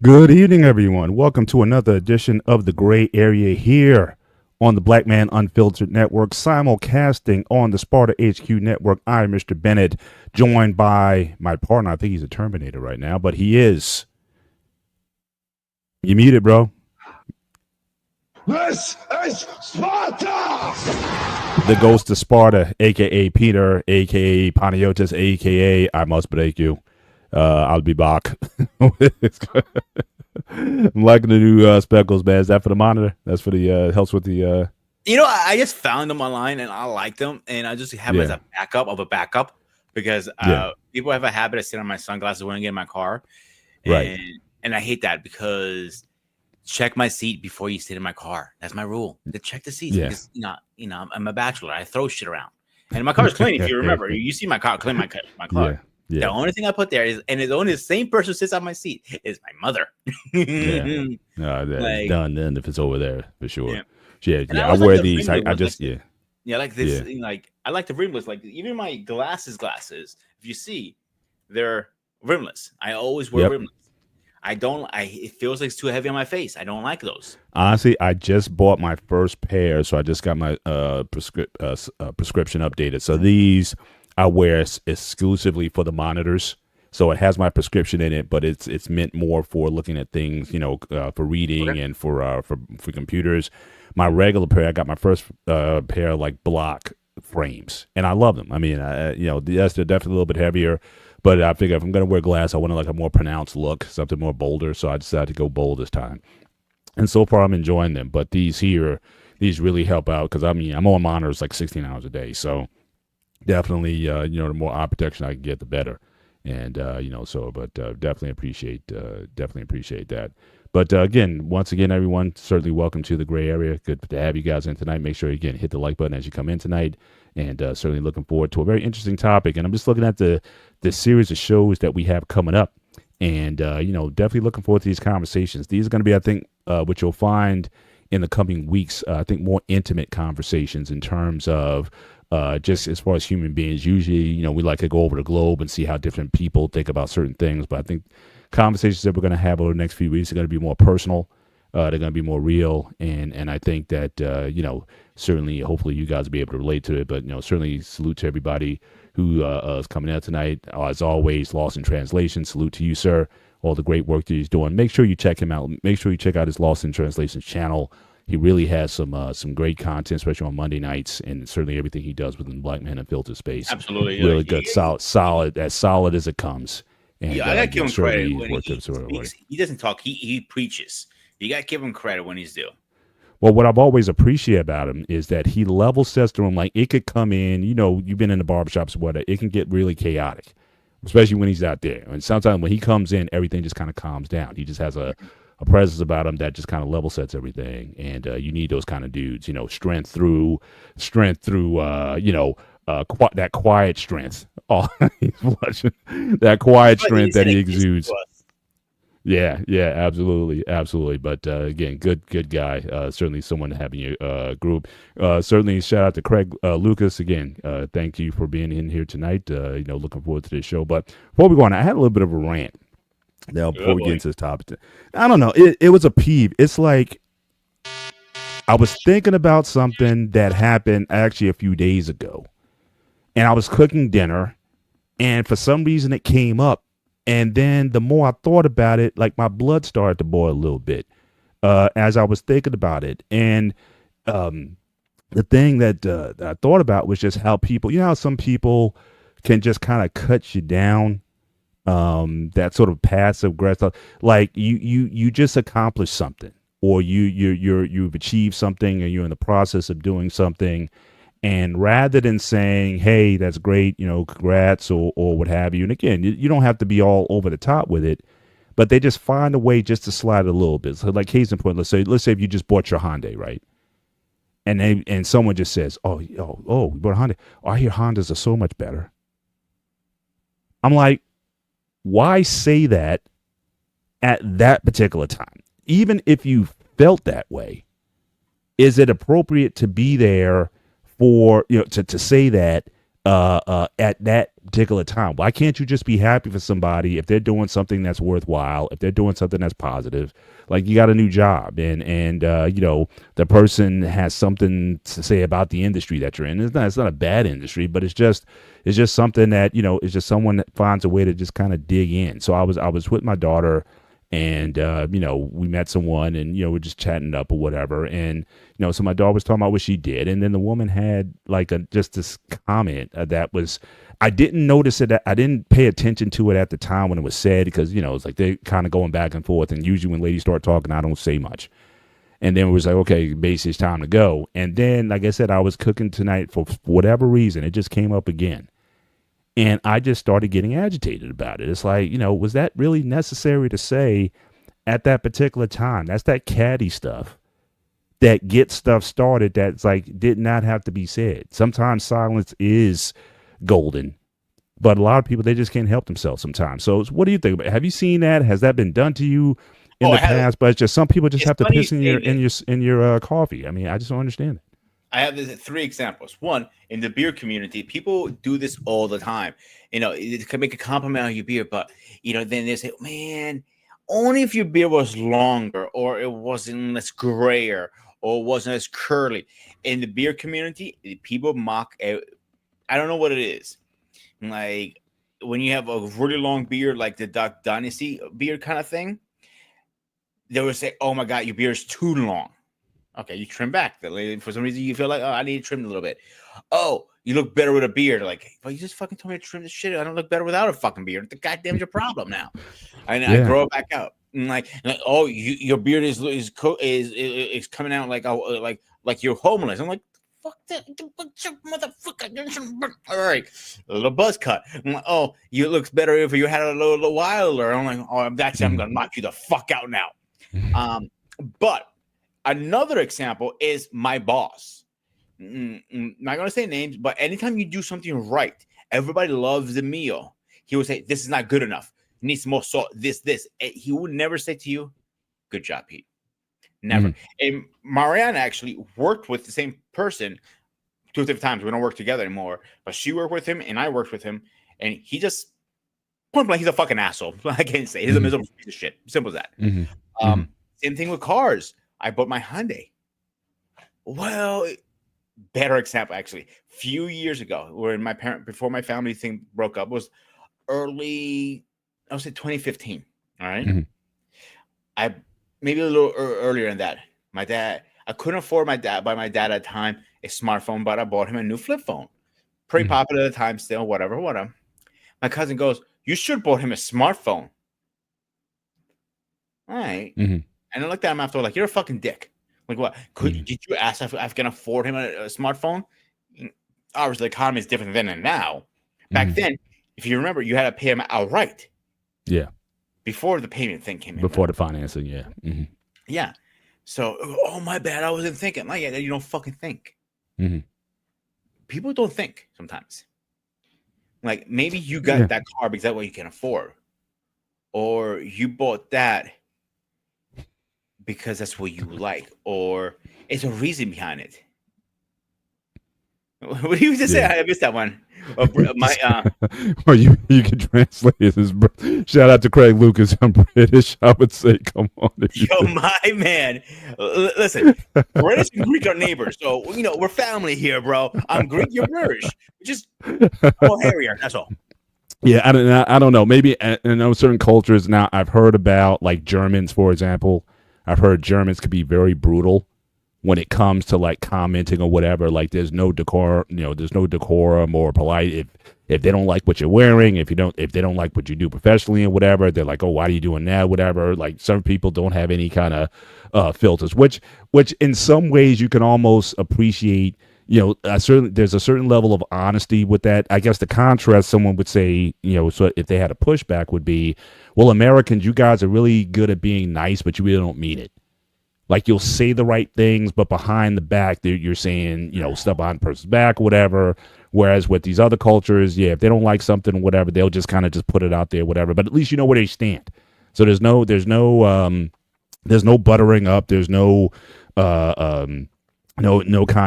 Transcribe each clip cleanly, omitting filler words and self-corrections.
Good evening, everyone. Welcome to another edition of The Gray Area here on the Black Man Unfiltered Network, simulcasting on the Sparta HQ Network. I'm Mr. Bennett, joined by my partner. I think he's a Terminator right now, but he is. You muted, bro. This is Sparta! The Ghost of Sparta, a.k.a. Peter, a.k.a. Panagiotis, a.k.a. I must break you. I'll be back. I'm liking the new speckles, man. Is that for the monitor? That's for the helps with the. I just found them online and I like them, and I just have them as a backup of a backup because people have a habit of sitting on my sunglasses when I get in my car, Right. And I hate that because check my seat before you sit in my car. That's my rule. To check the seats because I'm a bachelor. I throw shit around, and my car's clean. If you remember, you see my car clean. My car. Yeah. The only thing I put there is, and it's only the same person who sits on my seat is my mother. Done then if it's over there for sure. Yeah. I wear these. I just like this. Like I like the rimless. Like even my glasses. If you see, they're rimless. I always wear rimless. I don't. It feels like it's too heavy on my face. I don't like those. Honestly, I just bought my first pair, so I just got my prescription updated. So these I wear exclusively for the monitors. So it has my prescription in it, but it's meant more for looking at things, for reading and for computers. My regular pair, I got my first pair like block frames, and I love them. I mean, yes, they're definitely a little bit heavier, but I figure if I'm going to wear glass, I want like a more pronounced look, something more bolder. So I decided to go bold this time, and so far I'm enjoying them. But these really help out because I'm on monitors like 16 hours a day, so definitely the more eye protection I can get, the better. And definitely appreciate that. But once again, everyone, certainly welcome to the Gray Area. Good to have you guys in tonight. Make sure you hit the like button as you come in tonight, and certainly looking forward to a very interesting topic. And I'm just looking at the series of shows that we have coming up, and definitely looking forward to these conversations. These are going to be, I think, what you'll find in the coming weeks. I think more intimate conversations in terms of just as far as human beings. Usually, we like to go over the globe and see how different people think about certain things. But I think conversations that we're going to have over the next few weeks are going to be more personal. They're going to be more real. And I think that, certainly, hopefully you guys will be able to relate to it. But, certainly salute to everybody who is coming out tonight. As always, Lost in Translation, salute to you, sir. All the great work that he's doing. Make sure you check him out. Make sure you check out his Lost in Translation channel. He really has some great content, especially on Monday nights, and certainly everything he does within Black Man Unfiltered space. Absolutely, really good, solid as it comes. And, I gotta give him credit when he doesn't talk. He preaches. You gotta give him credit when he's due. Well, what I've always appreciated about him is that he level sets the room. Like it could come in, you've been in the barbershops, whatever. It can get really chaotic, especially when he's out there. And sometimes when he comes in, everything just kind of calms down. He just has a presence about him that just kind of level sets everything, and you need those kind of dudes. Strength through, that quiet strength. Oh, that quiet strength that he exudes. Yeah, absolutely. But again, good guy. Certainly someone to have in your group. Certainly shout out to Craig Lucas again. Thank you for being in here tonight. Looking forward to this show. But before we go on, I had a little bit of a rant. Now, before we get into this topic, I don't know. It was a peeve. It's like I was thinking about something that happened actually a few days ago, and I was cooking dinner, and for some reason it came up, and then the more I thought about it, like my blood started to boil a little bit as I was thinking about it, and the thing that I thought about was just how people, how some people can just kind of cut you down. That sort of passive aggressive, like you just accomplished something, or you've achieved something, and you're in the process of doing something, and rather than saying, hey, that's great, congrats, or what have you, and again, you don't have to be all over the top with it, but they just find a way just to slide it a little bit. So like case in point, let's say if you just bought your Hyundai, right? And someone just says, oh, we bought a Hyundai. Oh, I hear Hondas are so much better. I'm like, why say that at that particular time? Even if you felt that way, is it appropriate to be there for, to say that at that particular time. Why can't you just be happy for somebody if they're doing something that's worthwhile, if they're doing something that's positive? Like you got a new job and you know, the person has something to say about the industry that you're in. It's not a bad industry, but it's just something that, you know, it's just someone that finds a way to just kind of dig in. So I was with my daughter and you know, we met someone and, you know, we're just chatting up or whatever. And, you know, so my daughter was talking about what she did. And then the woman had like just this comment that was, I didn't notice it. I didn't pay attention to it at the time when it was said, because, you know, it's like they're kind of going back and forth. And usually when ladies start talking, I don't say much. And then it was like, okay, basically it's time to go. And then, like I said, I was cooking tonight for whatever reason. It just came up again. And I just started getting agitated about it. It's like, you know, was that really necessary to say at that particular time? That's that catty stuff that gets stuff started that's like did not have to be said. Sometimes silence is golden, but a lot of people, they just can't help themselves sometimes. So what do you think about it? Have you seen that? Has that been done to you in the past? But it's just some people just have to piss in your coffee. I mean, I just don't understand it. I have this 3 examples. One, in the beer community, people do this all the time. You know, it can make a compliment on your beer, but, you know, then they say, man, only if your beer was longer or it wasn't less grayer or wasn't as curly. In the beer community, people mock. I don't know what it is. Like when you have a really long beard, like the Duck Dynasty beard kind of thing, they would say, oh my God, your beard is too long. Okay, you trim back. For some reason, you feel like, oh, I need to trim a little bit. Oh, you look better with a beard. Like, well, you just fucking told me to trim this shit. I don't look better without a fucking beard. The goddamn's your problem now. And I grow it back out. And like, oh, your beard is coming out like you're homeless. I'm like, fuck that, motherfucker. All right, a little buzz cut. I'm like, oh, you look better if you had a little wilder. I'm like, oh, that's it. I'm gonna knock you the fuck out now. But another example is my boss. I'm not going to say names, but anytime you do something right, everybody loves the meal. He would say, this is not good enough. You need some more salt, this. He would never say to you, good job, Pete. Never. And Mariana actually worked with the same person 2 different times. We don't work together anymore, but she worked with him and I worked with him. And he just, point blank, he's a fucking asshole. I can't say. He's a miserable piece of shit. Simple as that. Same thing with cars. I bought my Hyundai. Well, better example, actually. Few years ago, when before my family thing broke up, was early, I would say 2015. All right. I maybe a little earlier than that. My dad, I couldn't afford my dad at the time a smartphone, but I bought him a new flip phone. Pretty popular at the time still, whatever. My cousin goes, you should bought him a smartphone. All right. And I looked at him after, like, you're a fucking dick. Like, what? Did you ask if I can afford him a smartphone? Obviously, the economy is different then and now. Back then, if you remember, you had to pay him outright. Yeah. Before the payment thing came in. Before the financing, yeah. Yeah. So, oh, my bad. I wasn't thinking. Like, yeah, you don't fucking think. People don't think sometimes. Like, maybe you got that car because that's what you can afford. Or you bought that because that's what you like, or it's a reason behind it. What do you just say? I missed that one. Well, you can translate it as shout out to Craig Lucas. I'm British. I would say, come on. Yo, my man. Listen, British and Greek are neighbors, so you know we're family here, bro. I'm Greek, you're British. We're just hairier. That's all. Yeah, I don't know. Maybe I know certain cultures. Now I've heard about like Germans, for example. I've heard Germans could be very brutal when it comes to like commenting or whatever. Like there's no decorum, there's no decorum or polite. If they don't like what you're wearing, if they don't like what you do professionally and whatever, they're like, oh, why are you doing that? Whatever. Like some people don't have any kind of filters, which in some ways you can almost appreciate. There's a certain level of honesty with that. I guess the contrast, someone would say, so if they had a pushback would be, well, Americans, you guys are really good at being nice, but you really don't mean it. Like you'll say the right things, but behind the back, you're saying, stuff behind the person's back, whatever. Whereas with these other cultures, if they don't like something, whatever, they'll just kind of just put it out there, whatever. But at least you know where they stand. So there's no buttering up. There's no kind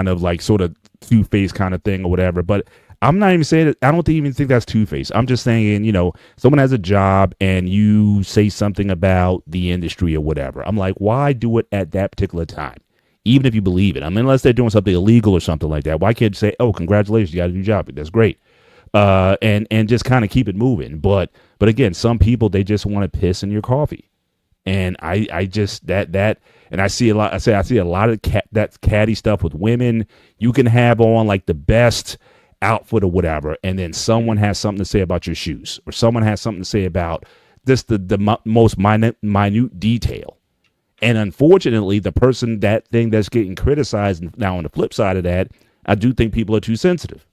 of like sort of two-faced kind of thing or whatever. But I'm not even saying that. I don't even think that's two-faced. I'm just saying, someone has a job and you say something about the industry or whatever. I'm like, why do it at that particular time? Even if you believe it. I mean, unless they're doing something illegal or something like that. Why can't you say, oh, congratulations, you got a new job. That's great. And just kind of keep it moving. But again, some people, they just want to piss in your coffee. And I just and I see a lot. I see a lot of that catty stuff with women. You can have on like the best outfit or whatever, and then someone has something to say about your shoes, or someone has something to say about this the most minute detail. And unfortunately, the person that's getting criticized now, on the flip side of that, I do think people are too sensitive.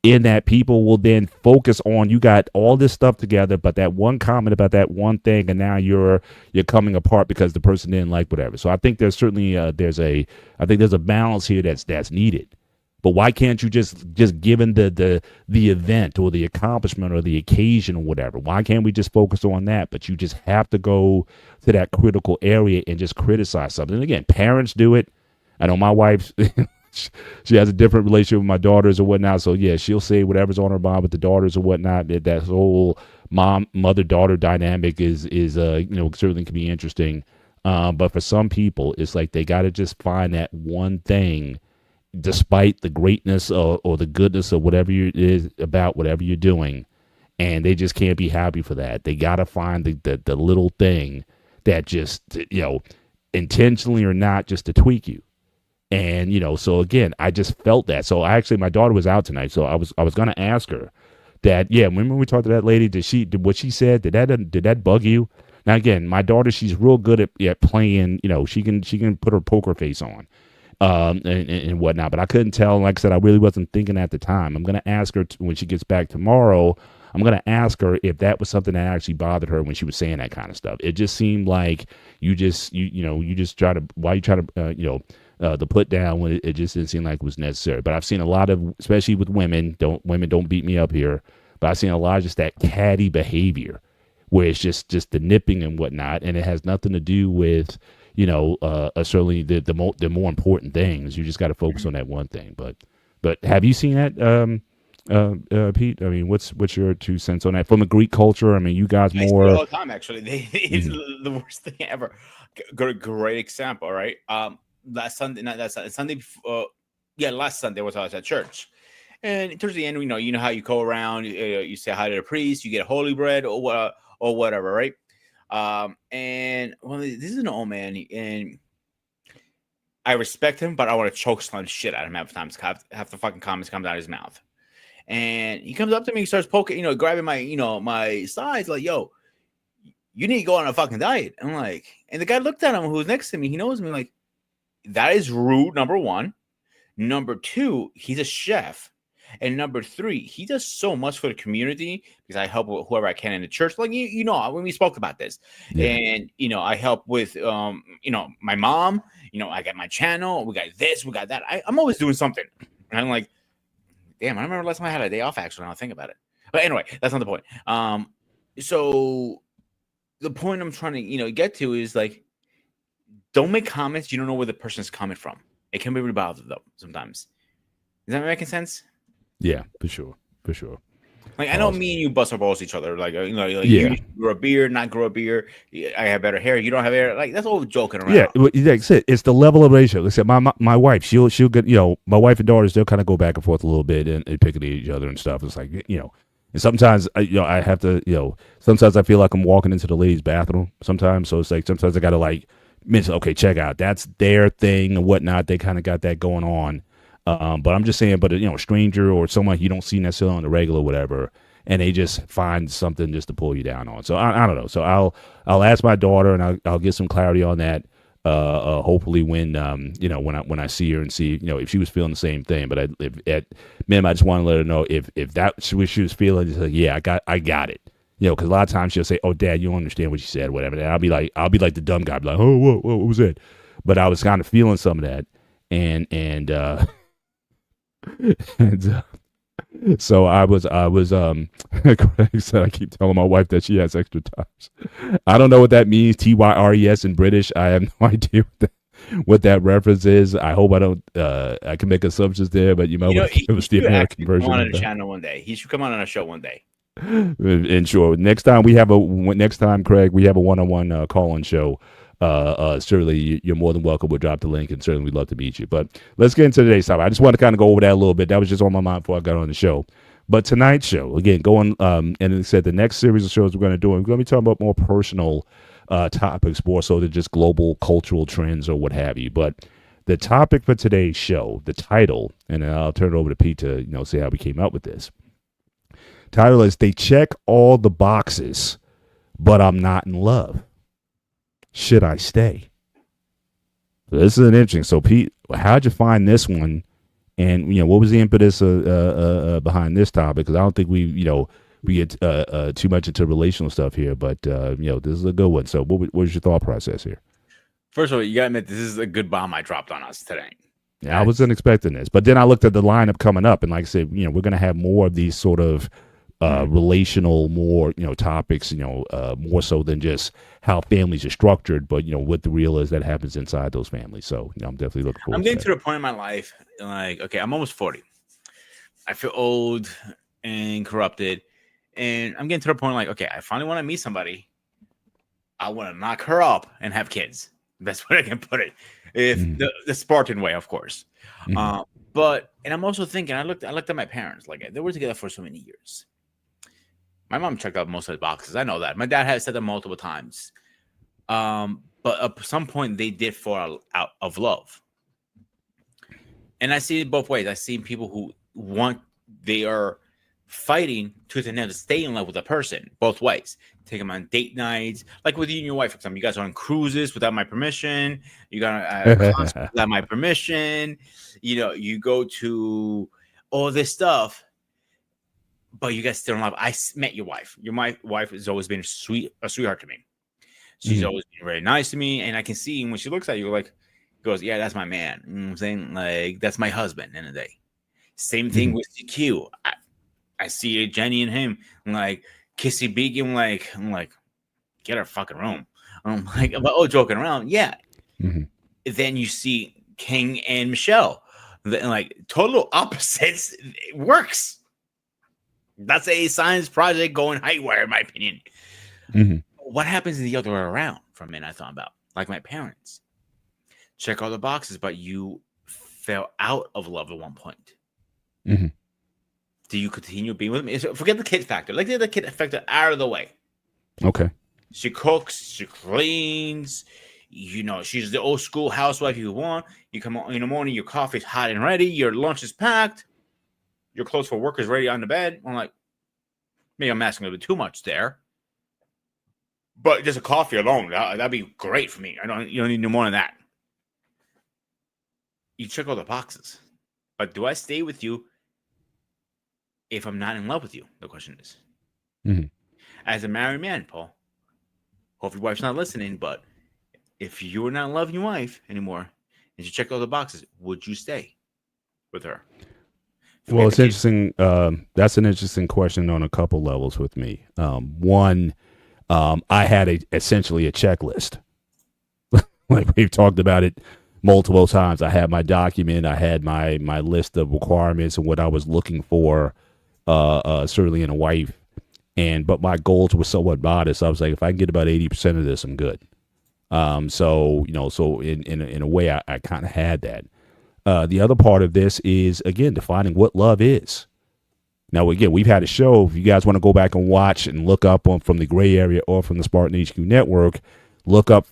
In that people will then focus on, you got all this stuff together, but that one comment about that one thing, and now you're coming apart because the person didn't like whatever. So I think there's certainly there's a balance here that's needed. But why can't you just given the event or the accomplishment or the occasion or whatever, why can't we just focus on that? But you just have to go to that critical area and just criticize something. And again, parents do it. I know my wife. She has a different relationship with my daughters or whatnot. So yeah, she'll say whatever's on her mind with the daughters or whatnot. That whole mother-daughter dynamic is certainly can be interesting. But for some people, it's like they got to just find that one thing, despite the greatness or the goodness of whatever it is about whatever you're doing, and they just can't be happy for that. They got to find the little thing that just, intentionally or not, just to tweak you. And, so again, I just felt that. So my daughter was out tonight. So I was going to ask her that, yeah, remember when we talked to that lady, did what she said, did that bug you? Now, again, my daughter, she's real good at playing, she can put her poker face on, and whatnot, but I couldn't tell. Like I said, I really wasn't thinking at the time. I'm going to ask her when she gets back tomorrow. I'm going to ask her if that was something that actually bothered her when she was saying that kind of stuff. It just seemed like you try to, the put down when it just didn't seem like it was necessary. But I've seen a lot of, especially with women don't beat me up here, but I've seen a lot of just that catty behavior where it's just the nipping and whatnot, and it has nothing to do with certainly the more important things. You just got to focus on that one thing. But have you seen that, Pete? I mean, what's your 2 cents on that from a Greek culture? I mean, you guys more all the time actually. It's the worst thing ever. Great example, right? Last Sunday, last Sunday I was at church, and towards the end, you know how you go around, you say hi to the priest, you get holy bread or whatever, right? And this is an old man, and I respect him, but I want to choke slam shit out of him half the time. Half the fucking comments comes out of his mouth, and he comes up to me, he starts poking, grabbing my, my sides, like, yo, you need to go on a fucking diet. I'm like, and the guy looked at him who was next to me, he knows me, like, that is rude, number one. Number two, he's a chef. And number three, he does so much for the community because I help with whoever I can in the church. Like, when we spoke about this. Yeah. And, I help with, my mom. I got my channel. We got this. We got that. I'm always doing something. And I'm like, damn, I remember last time I had a day off, actually. Now I think about it. But anyway, that's not the point. So the point I'm trying to, get to is like, don't make comments you don't know where the person's coming from. It can be really bothersome though sometimes. Is that making sense? Yeah, for sure. Like, I know me and you bust our balls to each other. Like, you grow a beard, not grow a beard. I have better hair. You don't have hair. Like, that's all joking around. Yeah, it's the level of ratio. Like I said, my wife, she'll get, my wife and daughters, they'll kind of go back and forth a little bit and pick at each other and stuff. It's like, and sometimes, I have to, sometimes I feel like I'm walking into the ladies' bathroom sometimes. So it's like, sometimes I got to like mention, okay, check out, that's their thing and whatnot. They kind of got that going on. But I'm just saying, a stranger or someone you don't see necessarily on the regular or whatever, and they just find something just to pull you down on. So I don't know. So I'll ask my daughter and I'll get some clarity on that. Hopefully when when I see her and see, if she was feeling the same thing. But I just want to let her know if that's what she was feeling. Just like, yeah, I got it. Because a lot of times she'll say, "Oh, Dad, you don't understand what she said," whatever. And I'll be like the dumb guy, be like, "Oh, what was that?" But I was kind of feeling some of that, and so I was Craig said, I keep telling my wife that she has extra times. I don't know what that means, TYRES in British. I have no idea what that. what that reference is. I hope I don't. I can make assumptions there, but you might want to give us the American version. Come on of the that. channel one day. He should come on our show one day. And sure, next time, Craig, we have a one-on-one call-in show. Certainly you're more than welcome. We'll drop the link, and certainly we'd love to meet you. But let's get into today's topic. I just want to kind of go over that a little bit. That was just on my mind before I got on the show. But tonight's show, again, and it said the next series of shows we're going to do, we're going to be talking about more personal topics, more so than just global cultural trends or what have you. But the topic for today's show, the title, and I'll turn it over to Pete to see how we came up with this. Title is "They Check All the Boxes, but I'm Not in Love. Should I stay?" So this is an interesting. So Pete, how'd you find this one? And what was the impetus behind this topic? Because I don't think we get too much into relational stuff here, but this is a good one. So what was your thought process here? First of all, you gotta admit this is a good bomb I dropped on us today. Yeah, I wasn't expecting this, but then I looked at the lineup coming up, and like I said, we're gonna have more of these sort of relational, more topics, more so than just how families are structured, but what the real is that happens inside those families. So I'm definitely looking forward. I'm getting to the point in my life, like, okay, I'm almost 40. I feel old and corrupted, and I'm getting to the point like, okay, I finally want to meet somebody. I want to knock her up and have kids. That's what I can put it. If the Spartan way, of course. But I'm also thinking, I looked at my parents, like they were together for so many years. My mom checked out most of the boxes. I know that. My dad has said that multiple times. But at some point, they did fall out of love. And I see it both ways. I see people who they are fighting to stay in love with a person, both ways. Take them on date nights, like with you and your wife, for example. You guys are on cruises without my permission. You got a concert without my permission. You go to all this stuff. But you guys still in love. I met your wife. My wife has always been a sweetheart to me. She's always been very nice to me. And I can see when she looks at you, like, goes, yeah, that's my man. You know what I'm saying? Like, that's my husband in the day. Same thing with CQ. I see Jenny and him, like, kissy beaky. I'm like, get her fucking room. I'm like, but joking around. Yeah. Then you see King and Michelle. Like, total opposites. It works. That's a science project going haywire, in my opinion. What happens the other way around for a minute? I thought about, like my parents. Check all the boxes, but you fell out of love at one point. Do you continue being with me? Forget the kid factor. Like, get the kid factor out of the way. Okay. She cooks. She cleans. She's the old school housewife you want. You come on in the morning, your coffee's hot and ready. Your lunch is packed. Your clothes for work is ready on the bed. I'm like, maybe I'm asking a little bit too much there. But just a coffee alone, that'd be great for me. You don't need no more than that. You check all the boxes. But do I stay with you if I'm not in love with you? The question is. As a married man, Paul, hope your wife's not listening, but if you're not loving your wife anymore and you check all the boxes, would you stay with her? Well, it's interesting. That's an interesting question on a couple levels with me. One, I had essentially a checklist. Like we've talked about it multiple times. I had my document. I had my list of requirements and what I was looking for, certainly in a wife. But my goals were somewhat modest. I was like, if I can get about 80% of this, I'm good. So in a way, I kind of had that. The other part of this is, again, defining what love is. Now, again, we've had a show. If you guys want to go back and watch and look up from the Gray Area or from the Spartan HQ Network, look up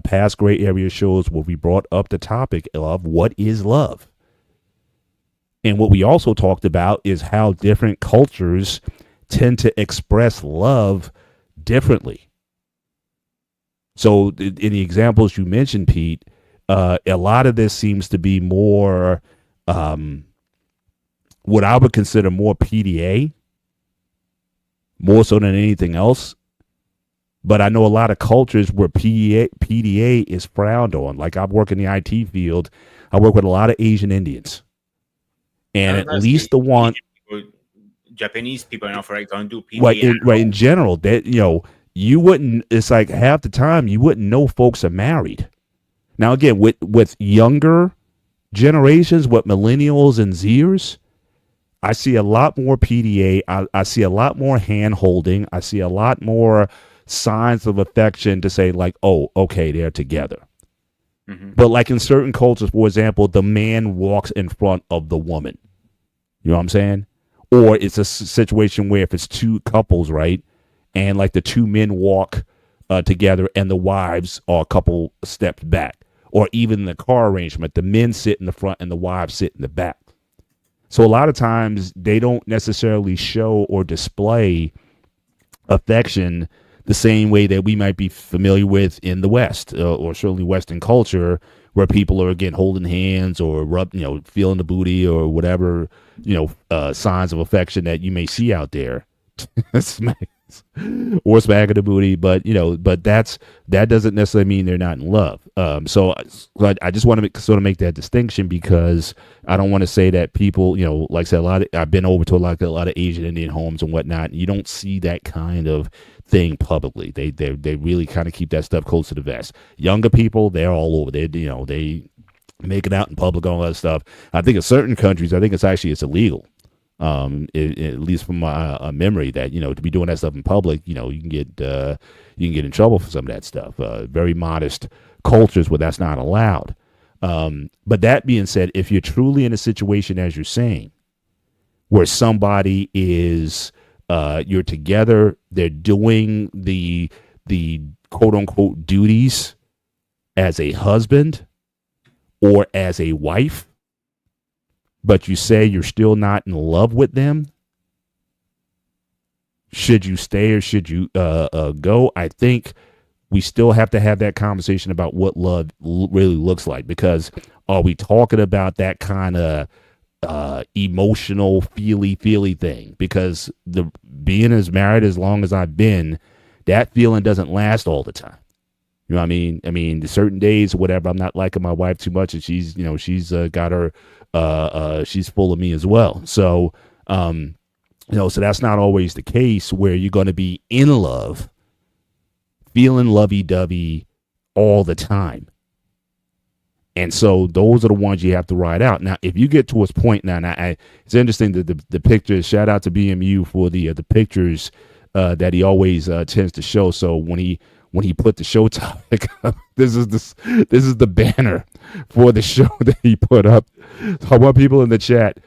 past Gray Area shows where we brought up the topic of what is love. And what we also talked about is how different cultures tend to express love differently. So in the examples you mentioned, Pete, a lot of this seems to be more what I would consider more PDA, more so than anything else. But I know a lot of cultures where PDA is frowned on. Like I work in the IT field. I work with a lot of Asian Indians. And at least the one... Japanese people, don't do PDA. Right, in general, that you wouldn't, it's like half the time you wouldn't know folks are married. Now, again, with younger generations, with millennials and Zers, I see a lot more PDA. I see a lot more hand holding. I see a lot more signs of affection to say like, oh, okay, they're together. Mm-hmm. But like in certain cultures, for example, the man walks in front of the woman. You know what I'm saying? Or it's a situation where if it's two couples, right, and like the two men walk together and the wives are a couple steps back. Or even the car arrangement, the men sit in the front and the wives sit in the back. So a lot of times they don't necessarily show or display affection the same way that we might be familiar with in the West or certainly Western culture, where people are, again, holding hands or feeling the booty or whatever, signs of affection that you may see out there. Or smacking the booty, but that doesn't necessarily mean they're not in love. So I just want to sort of make that distinction, because I don't want to say that people, like I said, I've been over to a lot of Asian Indian homes and whatnot, and you don't see that kind of thing publicly. They really kind of keep that stuff close to the vest. Younger people, they're all over. They make it out in public, all that stuff. I think in certain countries, it's illegal. At least from my memory, that to be doing that stuff in public, you can get in trouble for some of that stuff. Very modest cultures where that's not allowed. But that being said, if you're truly in a situation, as you're saying, where somebody is, you're together, they're doing the quote unquote duties as a husband or as a wife, but you say you're still not in love with them, should you stay or should you go? I think we still have to have that conversation about what love really looks like, because are we talking about that kind of emotional, feely thing? Because being as married as long as I've been, that feeling doesn't last all the time. You know what I mean? I mean, the certain days or whatever, I'm not liking my wife too much, and she's got her, she's full of me as well. So, so that's not always the case where you're going to be in love, feeling lovey-dovey all the time. And so those are the ones you have to ride out. Now, if you get to a point now, it's interesting that the pictures, shout out to BMU for the pictures that he always tends to show. So when he put the show topic up, this is the banner for the show that he put up. So I want people in the chat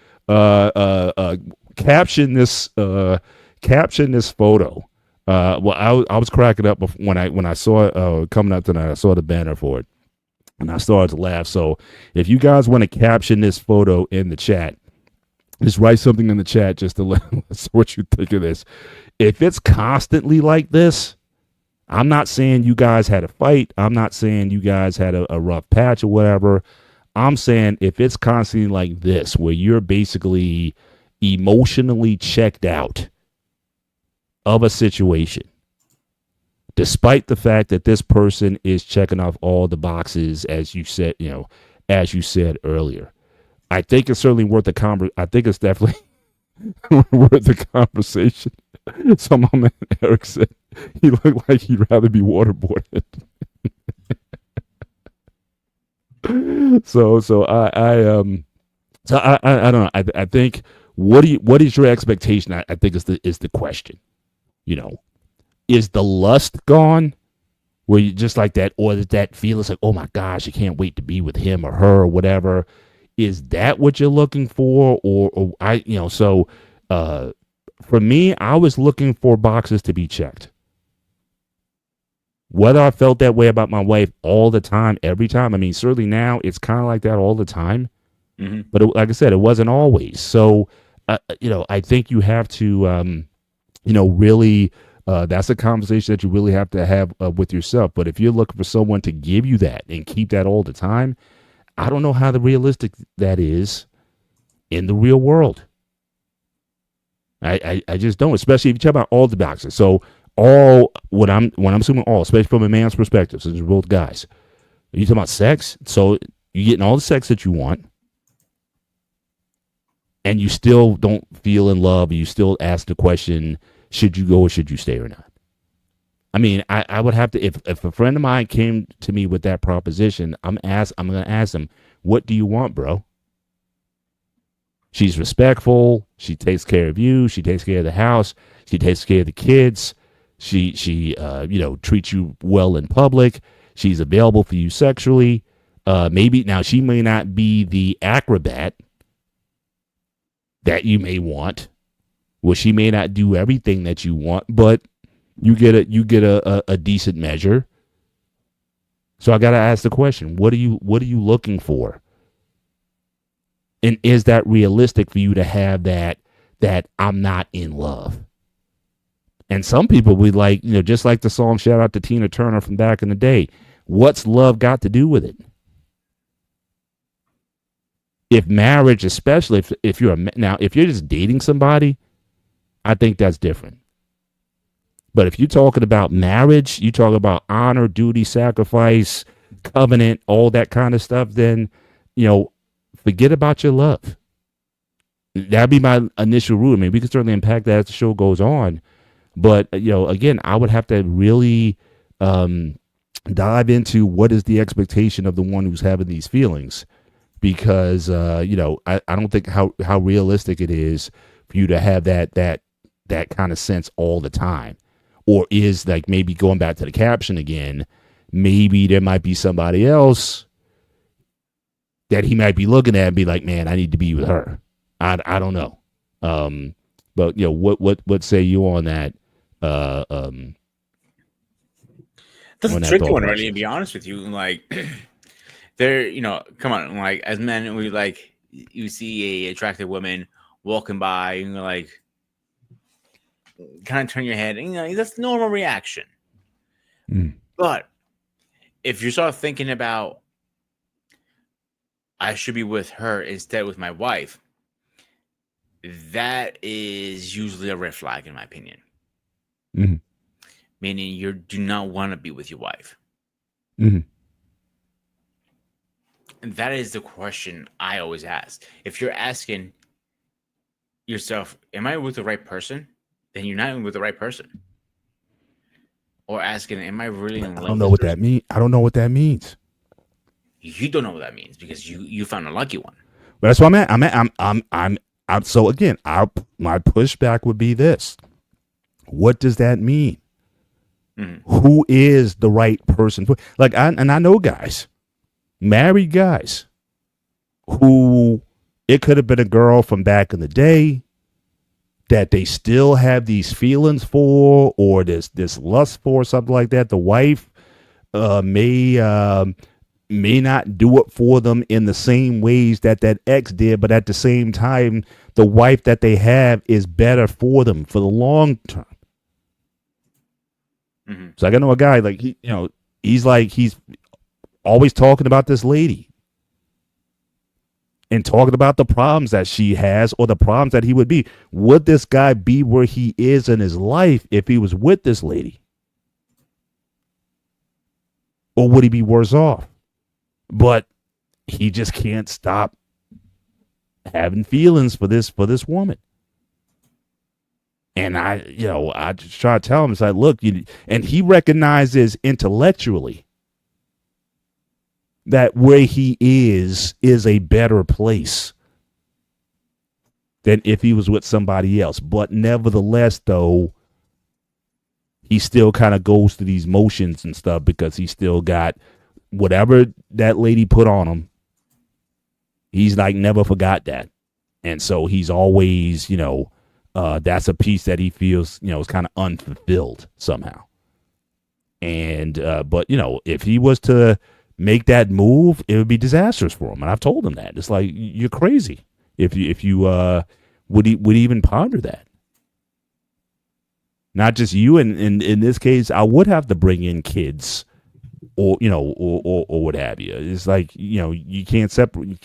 caption this photo. Well, I was cracking up when I saw it coming up tonight. I saw the banner for it, and I started to laugh. So if you guys want to caption this photo in the chat, just write something in the chat just to let us know what you think of this. If it's constantly like this, I'm not saying you guys had a fight. I'm not saying you guys had a rough patch or whatever. I'm saying if it's constantly like this, where you're basically emotionally checked out of a situation, despite the fact that this person is checking off all the boxes, as you said earlier, I think it's certainly worth the I think it's definitely worth the conversation. So my man Eric said he looked like he'd rather be waterboarded. So I don't know. I think what is your expectation? I think is the question. Is the lust gone? Where you just like that, or that feeling like, oh my gosh, I can't wait to be with him or her or whatever. Is that what you're looking for? For me, I was looking for boxes to be checked. Whether I felt that way about my wife all the time, every time. I mean, certainly now it's kind of like that all the time. Mm-hmm. But like I said, it wasn't always. So, I think you have to, really, that's a conversation that you really have to have with yourself. But if you're looking for someone to give you that and keep that all the time, I don't know how realistic that is in the real world. I just don't, especially if you talk about all the boxes. So when I'm assuming all, especially from a man's perspective, since we're both guys, are you talking about sex? So you're getting all the sex that you want, and you still don't feel in love, and you still ask the question, should you go or should you stay or not? I mean, I would have to, if a friend of mine came to me with that proposition, I'm going to ask them, what do you want, bro? She's respectful. She takes care of you. She takes care of the house. She takes care of the kids. She treats you well in public. She's available for you sexually. Maybe now she may not be the acrobat that you may want. Well, she may not do everything that you want, but you get a decent measure. So I got to ask the question, what are you looking for? And is that realistic for you to have that I'm not in love? And some people would like, just like the song, shout out to Tina Turner from back in the day. What's love got to do with it? If marriage, especially if you're just dating somebody, I think that's different. But if you're talking about marriage, you talk about honor, duty, sacrifice, covenant, all that kind of stuff, then, forget about your love. That'd be my initial rule. I mean, we can certainly impact that as the show goes on. But, again, I would have to really dive into what is the expectation of the one who's having these feelings. Because, I don't think how realistic it is for you to have that kind of sense all the time. Or is, like, maybe going back to the caption again, maybe there might be somebody else that he might be looking at and be like, man, I need to be with her. I don't know. But what say you on that? That's a tricky one, really, to be honest with you. Like, come on, like, as men, we like, you see a attractive woman walking by, and you're like, kind of turn your head, and that's normal reaction. But if you start thinking about, I should be with her instead with my wife, that is usually a red flag, in my opinion. Mm-hmm. Meaning you do not want to be with your wife. Mm-hmm. And that is the question I always ask. If you're asking yourself, am I with the right person? Then you're not with the right person. Or asking, am I really in love? I don't know what that means. I don't know what that means. You don't know what that means because you found a lucky one. But that's what I'm so again, my pushback would be this. What does that mean? Mm-hmm. Who is the right person? Like, I know guys, married guys, who it could have been a girl from back in the day that they still have these feelings for, or this lust for, something like that. The wife may not do it for them in the same ways that ex did, but at the same time, the wife that they have is better for them for the long term. Mm-hmm. So I know a guy, like, he's always talking about this lady and talking about the problems that she has or the problems that he would be. Would this guy be where he is in his life if he was with this lady? Or would he be worse off? But he just can't stop having feelings for this woman. And I just try to tell him, it's like, look, and he recognizes intellectually that where he is a better place than if he was with somebody else. But nevertheless, though, he still kind of goes through these motions and stuff because he still got whatever that lady put on him. He's like never forgot that. And so he's always, that's a piece that he feels, is kind of unfulfilled somehow. And, but, if he was to make that move, it would be disastrous for him. And I've told him that. It's like, you're crazy if you would even ponder that. Not just you. And in this case, I would have to bring in kids or what have you. It's like, you can't separate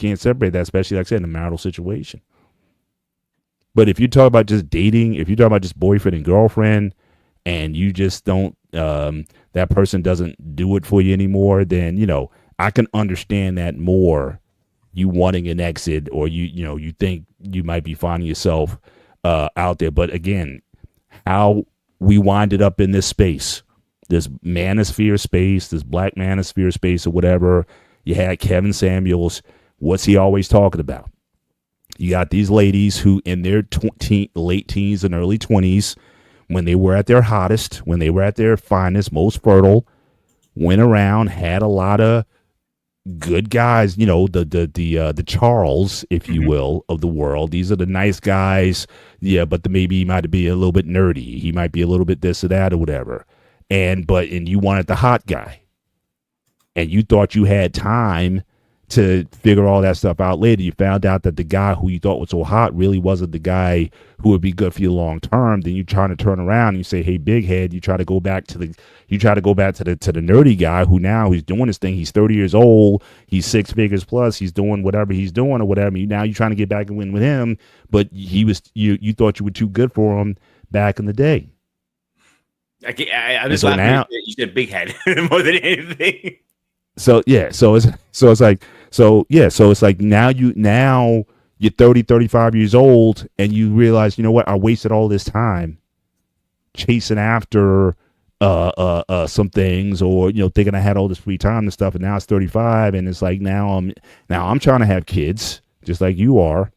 that, especially like I said, in a marital situation. But if you talk about just dating, if you talk about just boyfriend and girlfriend, and you just don't, that person doesn't do it for you anymore, then, I can understand that more, you wanting an exit, or you think you might be finding yourself out there. But again, how we winded up in this space this manosphere space, this black manosphere space or whatever. You had Kevin Samuels. What's he always talking about? You got these ladies who in their late teens and early 20s, when they were at their hottest, when they were at their finest, most fertile, went around, had a lot of good guys, you know, the Charles, if you will, of the world. These are the nice guys. Yeah, but maybe he might be a little bit nerdy. He might be a little bit this or that or whatever. And you wanted the hot guy. And you thought you had time to figure all that stuff out later. You found out that the guy who you thought was so hot really wasn't the guy who would be good for you long term. Then you trying to turn around and you say, "Hey, big head," you try to go back to the nerdy guy who now he's doing his thing. He's 30 years old. He's 6 figures plus. He's doing whatever he's doing or whatever. Now you're trying to get back and win with him, but you thought you were too good for him back in the day. I'm just laughing. Now, you said big head more than anything. So it's like now you're 30, 35 years old and you realize, you know what, I wasted all this time chasing after some things, or, you know, thinking I had all this free time and stuff, and now it's 35 and it's like now I'm trying to have kids just like you are,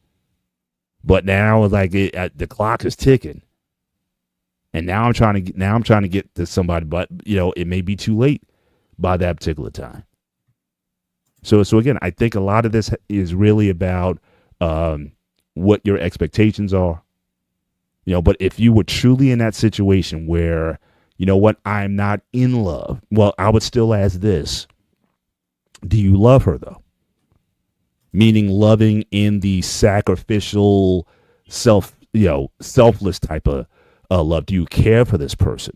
but now it's like the clock is ticking. And now I'm trying to get to somebody, but, you know, it may be too late by that particular time. So again, I think a lot of this is really about what your expectations are. You know, but if you were truly in that situation where, you know what, I'm not in love, well, I would still ask this: do you love her though? Meaning loving in the sacrificial, selfless type of love. Do you care for this person?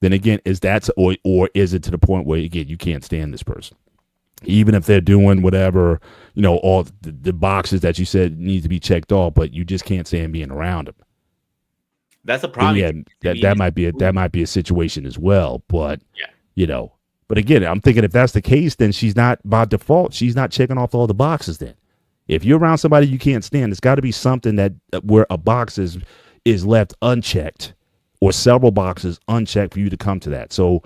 Then again, is that or is it to the point where, again, you can't stand this person, even if they're doing whatever, you know, all the boxes that you said need to be checked off, but you just can't stand being around them? That's a problem. Yeah, that might be a situation as well. But you know, but again, I'm thinking if that's the case, then she's not, by default, she's not checking off all the boxes. Then, if you're around somebody you can't stand, it's got to be something that where a box is left unchecked, or several boxes unchecked for you to come to that. So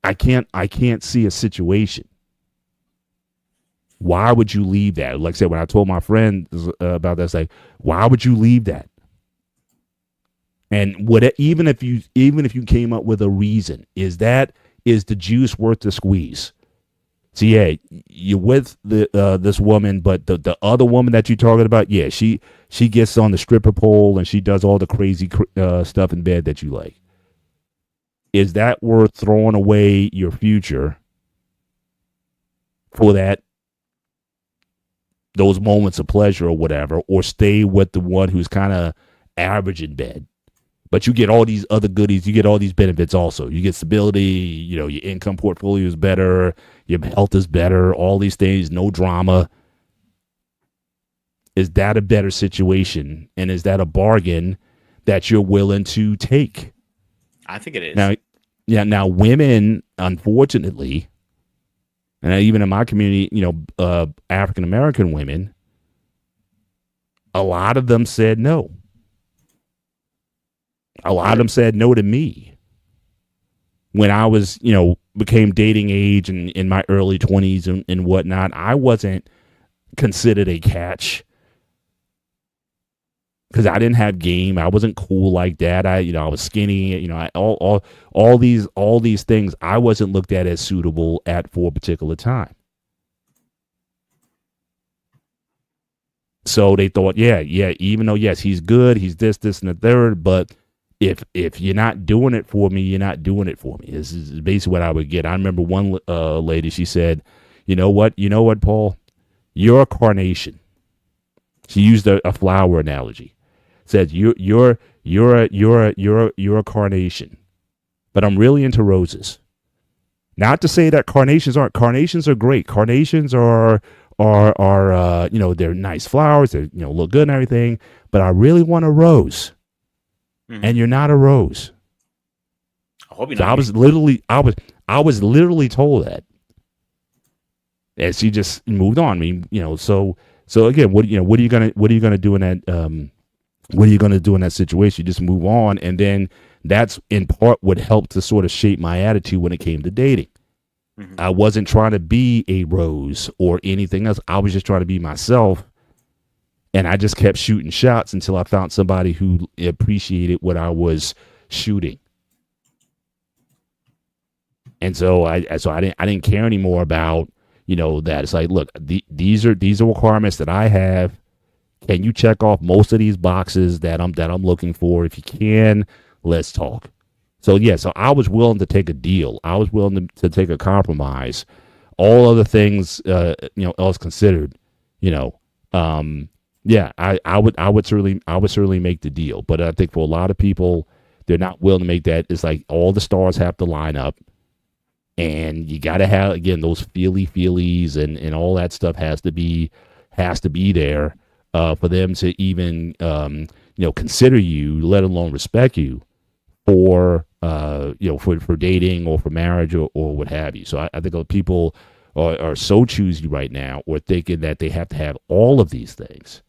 I can't see a situation. Why would you leave that? Like I said, when I told my friend about that, it's like, why would you leave that? And even if you came up with a reason, is the juice worth the squeeze? So yeah, you're with this woman, but the other woman that you're talking about, yeah, she gets on the stripper pole and she does all the crazy stuff in bed that you like. Is that worth throwing away your future for those moments of pleasure or whatever, or stay with the one who's kind of average in bed? But you get all these other goodies. You get all these benefits also. You get stability. You know, your income portfolio is better. Your health is better. All these things, no drama. Is that a better situation? And is that a bargain that you're willing to take? I think it is. Now women, unfortunately, and even in my community, you know, African American women, a lot of them said no. A lot of them said no to me when I was, you know, became dating age and in my early 20s and whatnot. I wasn't considered a catch because I didn't have game. I wasn't cool like that. I was skinny. You know, all these things. I wasn't looked at as suitable for a particular time. So they thought, yeah, even though yes, he's good, he's this, and the third, but if you're not doing it for me, you're not doing it for me. This is basically what I would get. I remember one lady, she said, you know what, Paul, you're a carnation. She used a flower analogy. Said you're a carnation, but I'm really into roses. Not to say that carnations aren't. Carnations are great. Carnations are you know, they're nice flowers. They, you know, look good and everything. But I really want a rose. And you're not a rose. I hope you're so not. I was literally told that, and she just moved on. I mean, you know, so again, what are you gonna do in what are you going to do in that situation? You just move on. And then that's in part what helped to sort of shape my attitude when it came to dating. Mm-hmm. I wasn't trying to be a Rose or anything else. I was just trying to be myself. And I just kept shooting shots until I found somebody who appreciated what I was shooting. And so I didn't care anymore about, that. It's like, look, these are requirements that I have. Can you check off most of these boxes that I'm looking for? If you can, let's talk. So so I was willing to take a deal. I was willing to take a compromise. All other things, else considered, I would certainly make the deal. But I think for a lot of people, they're not willing to make that. It's like all the stars have to line up, and you got to have, again, those feelies and all that stuff has to be there for them to even consider you, let alone respect you for for dating or for marriage or what have you. So I think people are so choosy right now, or thinking that they have to have all of these things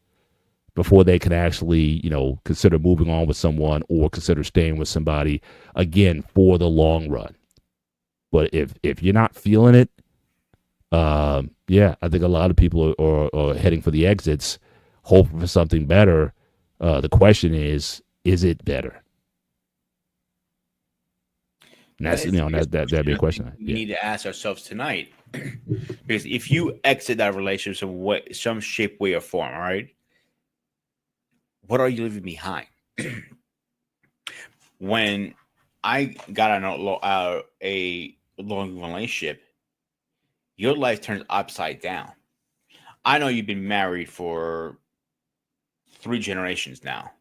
before they can actually, consider moving on with someone or consider staying with somebody, again, for the long run. But if you're not feeling it, I think a lot of people are heading for the exits, hoping for something better. The question is it better? And that's, that'd be a question. We need to ask ourselves tonight, because if you exit that relationship in some shape, way, or form, all right, what are you leaving behind? When I got out a long relationship, your life turns upside down. I know you've been married for 3 generations now,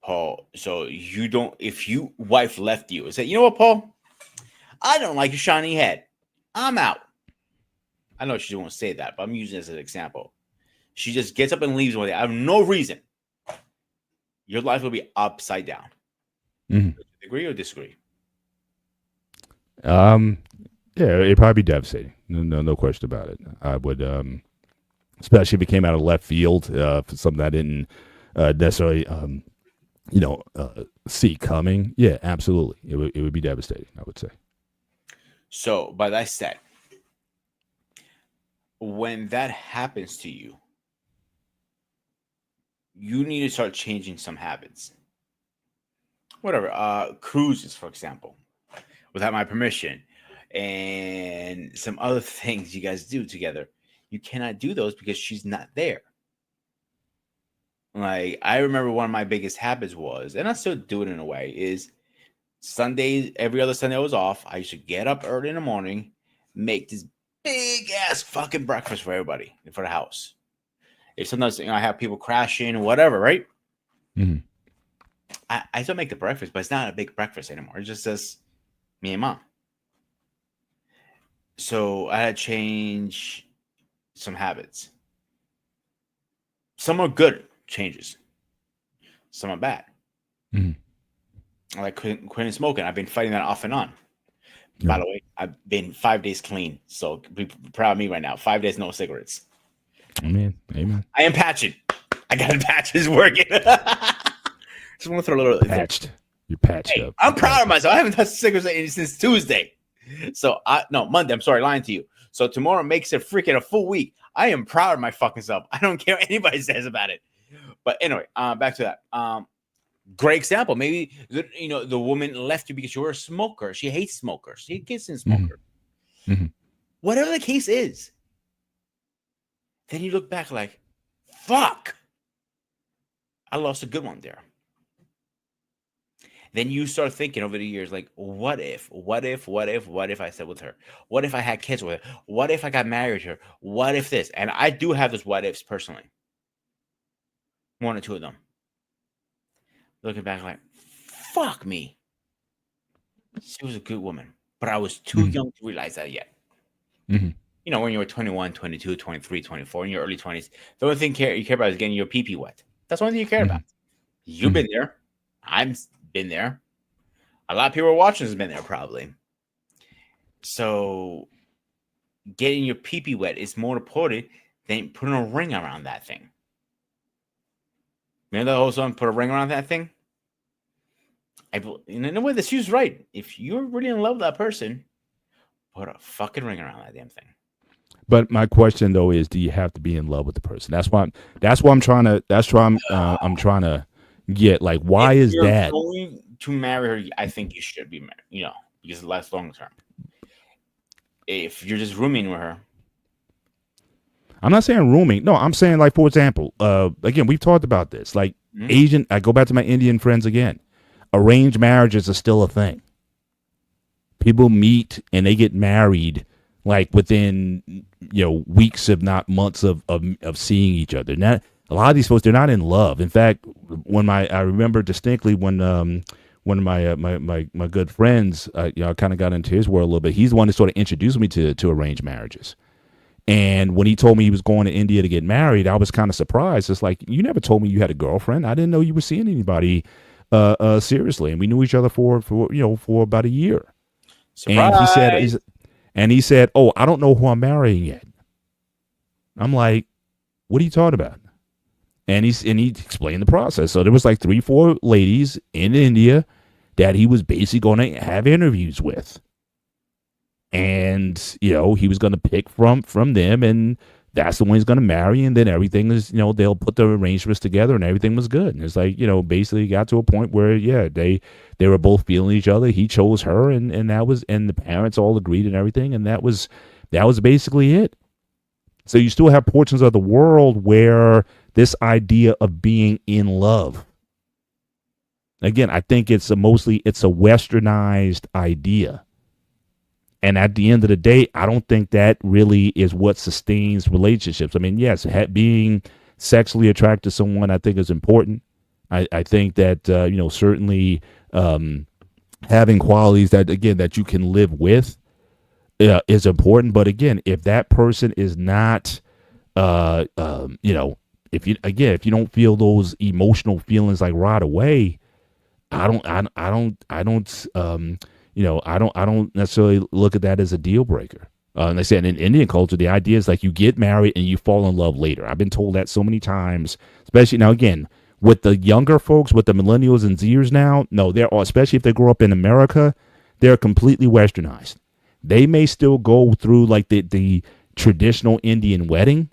Paul. So if your wife left you and said, you know what, Paul, I don't like your shiny head, I'm out. I know she won't say that, but I'm using it as an example. She just gets up and leaves one day. I have no reason. Your life will be upside down. Mm-hmm. Agree or disagree? It'd probably be devastating. No question about it. I would, especially if it came out of left field, for something I didn't necessarily, see coming. Yeah, absolutely. It would be devastating, I would say. So, by that said, when that happens to you, you need to start changing some habits. Whatever, cruises, for example, without my permission, and some other things you guys do together. You cannot do those because she's not there. Like, I remember one of my biggest habits was, and I still do it in a way, is Sundays, every other Sunday I was off, I used to get up early in the morning, make this big ass fucking breakfast for everybody, for the house. If sometimes I have people crashing or whatever, right? Mm-hmm. I still make the breakfast, but it's not a big breakfast anymore. It's just me and Mom. So I had to change some habits. Some are good changes. Some are bad. Mm-hmm. Like quitting smoking. I've been fighting that off and on. Yeah. By the way, I've been 5 days clean. So be proud of me right now. 5 days, no cigarettes. Amen. I am patching. I got patches working. Just want to throw a little patched. You're patched up. I'm proud of myself. I haven't touched cigarettes since Tuesday. So Monday. I'm sorry, lying to you. So tomorrow makes it freaking a full week. I am proud of my fucking self. I don't care what anybody says about it. But anyway, back to that. Great example. Maybe the woman left you because you were a smoker. She hates smokers. She gets in smoker. Mm-hmm. Whatever the case is, then you look back like, fuck, I lost a good one there. Then you start thinking over the years, like, what if I stayed with her? What if I had kids with her? What if I got married to her? What if this? And I do have those what ifs personally. 1 or 2 of them. Looking back like, fuck me. She was a good woman, but I was too young to realize that yet. Mm-hmm. When you were 21, 22, 23, 24, in your early 20s, the only thing you care about is getting your pee-pee wet. That's the only thing you care about. You've been there. I've been there. A lot of people watching has been there probably. So getting your pee-pee wet is more important than putting a ring around that thing. Remember the whole song, put a ring around that thing? In a way, that she was right. If you're really in love with that person, put a fucking ring around that damn thing. But my question though is, do you have to be in love with the person? That's why I'm trying to. That's why I'm trying to get like, why is that? If you're going to marry her, I think you should be married. You know, because it lasts long term. If you're just rooming with her, I'm not saying rooming. No, I'm saying like, for example, again, we've talked about this. Like Asian, I go back to my Indian friends again. Arranged marriages are still a thing. People meet and they get married like within, weeks, if not months of seeing each other. Not a lot of these folks, they're not in love. In fact, I remember distinctly when one of my good friends, I kind of got into his world a little bit. He's the one that sort of introduced me to arranged marriages. And when he told me he was going to India to get married, I was kind of surprised. It's like, you never told me you had a girlfriend. I didn't know you were seeing anybody seriously, and we knew each other for about a year. Surprise. And he said, "Oh, I don't know who I'm marrying yet." I'm like, "What are you talking about?" And he explained the process. So there was like 3-4 ladies in India that he was basically going to have interviews with, and he was going to pick from them, and that's the one he's going to marry, and then everything is, they'll put the arrangements together and everything was good. And it's like, basically got to a point where, they were both feeling each other. He chose her and the parents all agreed and everything. And that was basically it. So you still have portions of the world where this idea of being in love, again, I think it's a westernized idea. And at the end of the day, I don't think that really is what sustains relationships. I mean, yes, being sexually attracted to someone, I think, is important. I think that, certainly having qualities that you can live with is important. But again, if that person is not, if you don't feel those emotional feelings like right away, I don't necessarily look at that as a deal breaker. And they said in Indian culture, the idea is like you get married and you fall in love later. I've been told that so many times, especially now, again, with the younger folks, with the millennials and Zers now, no, especially if they grow up in America, they're completely westernized. They may still go through like the traditional Indian wedding,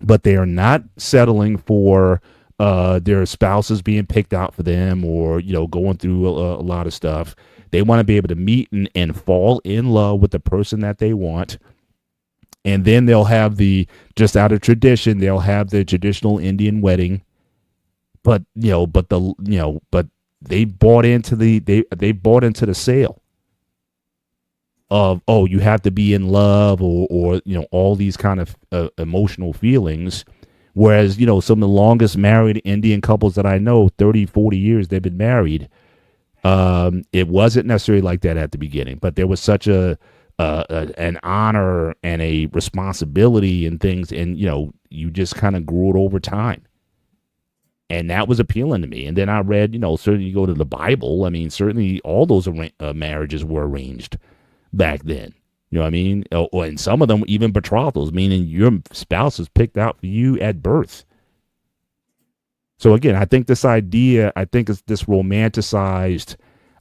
but they are not settling for their spouses being picked out for them or, going through a lot of stuff. They want to be able to meet and fall in love with the person that they want. And then they'll have just out of tradition, they'll have the traditional Indian wedding. But they bought into the sale of, oh, you have to be in love or all these kind of emotional feelings. Whereas, some of the longest married Indian couples that I know, 30, 40 years they've been married. It wasn't necessarily like that at the beginning, but there was such an honor and a responsibility and things, and you just kind of grew it over time, and that was appealing to me. And then I read, certainly you go to the Bible. I mean, certainly all those marriages were arranged back then. You know what I mean? And some of them even betrothals, meaning your spouse is picked out for you at birth. So again, I think it's this romanticized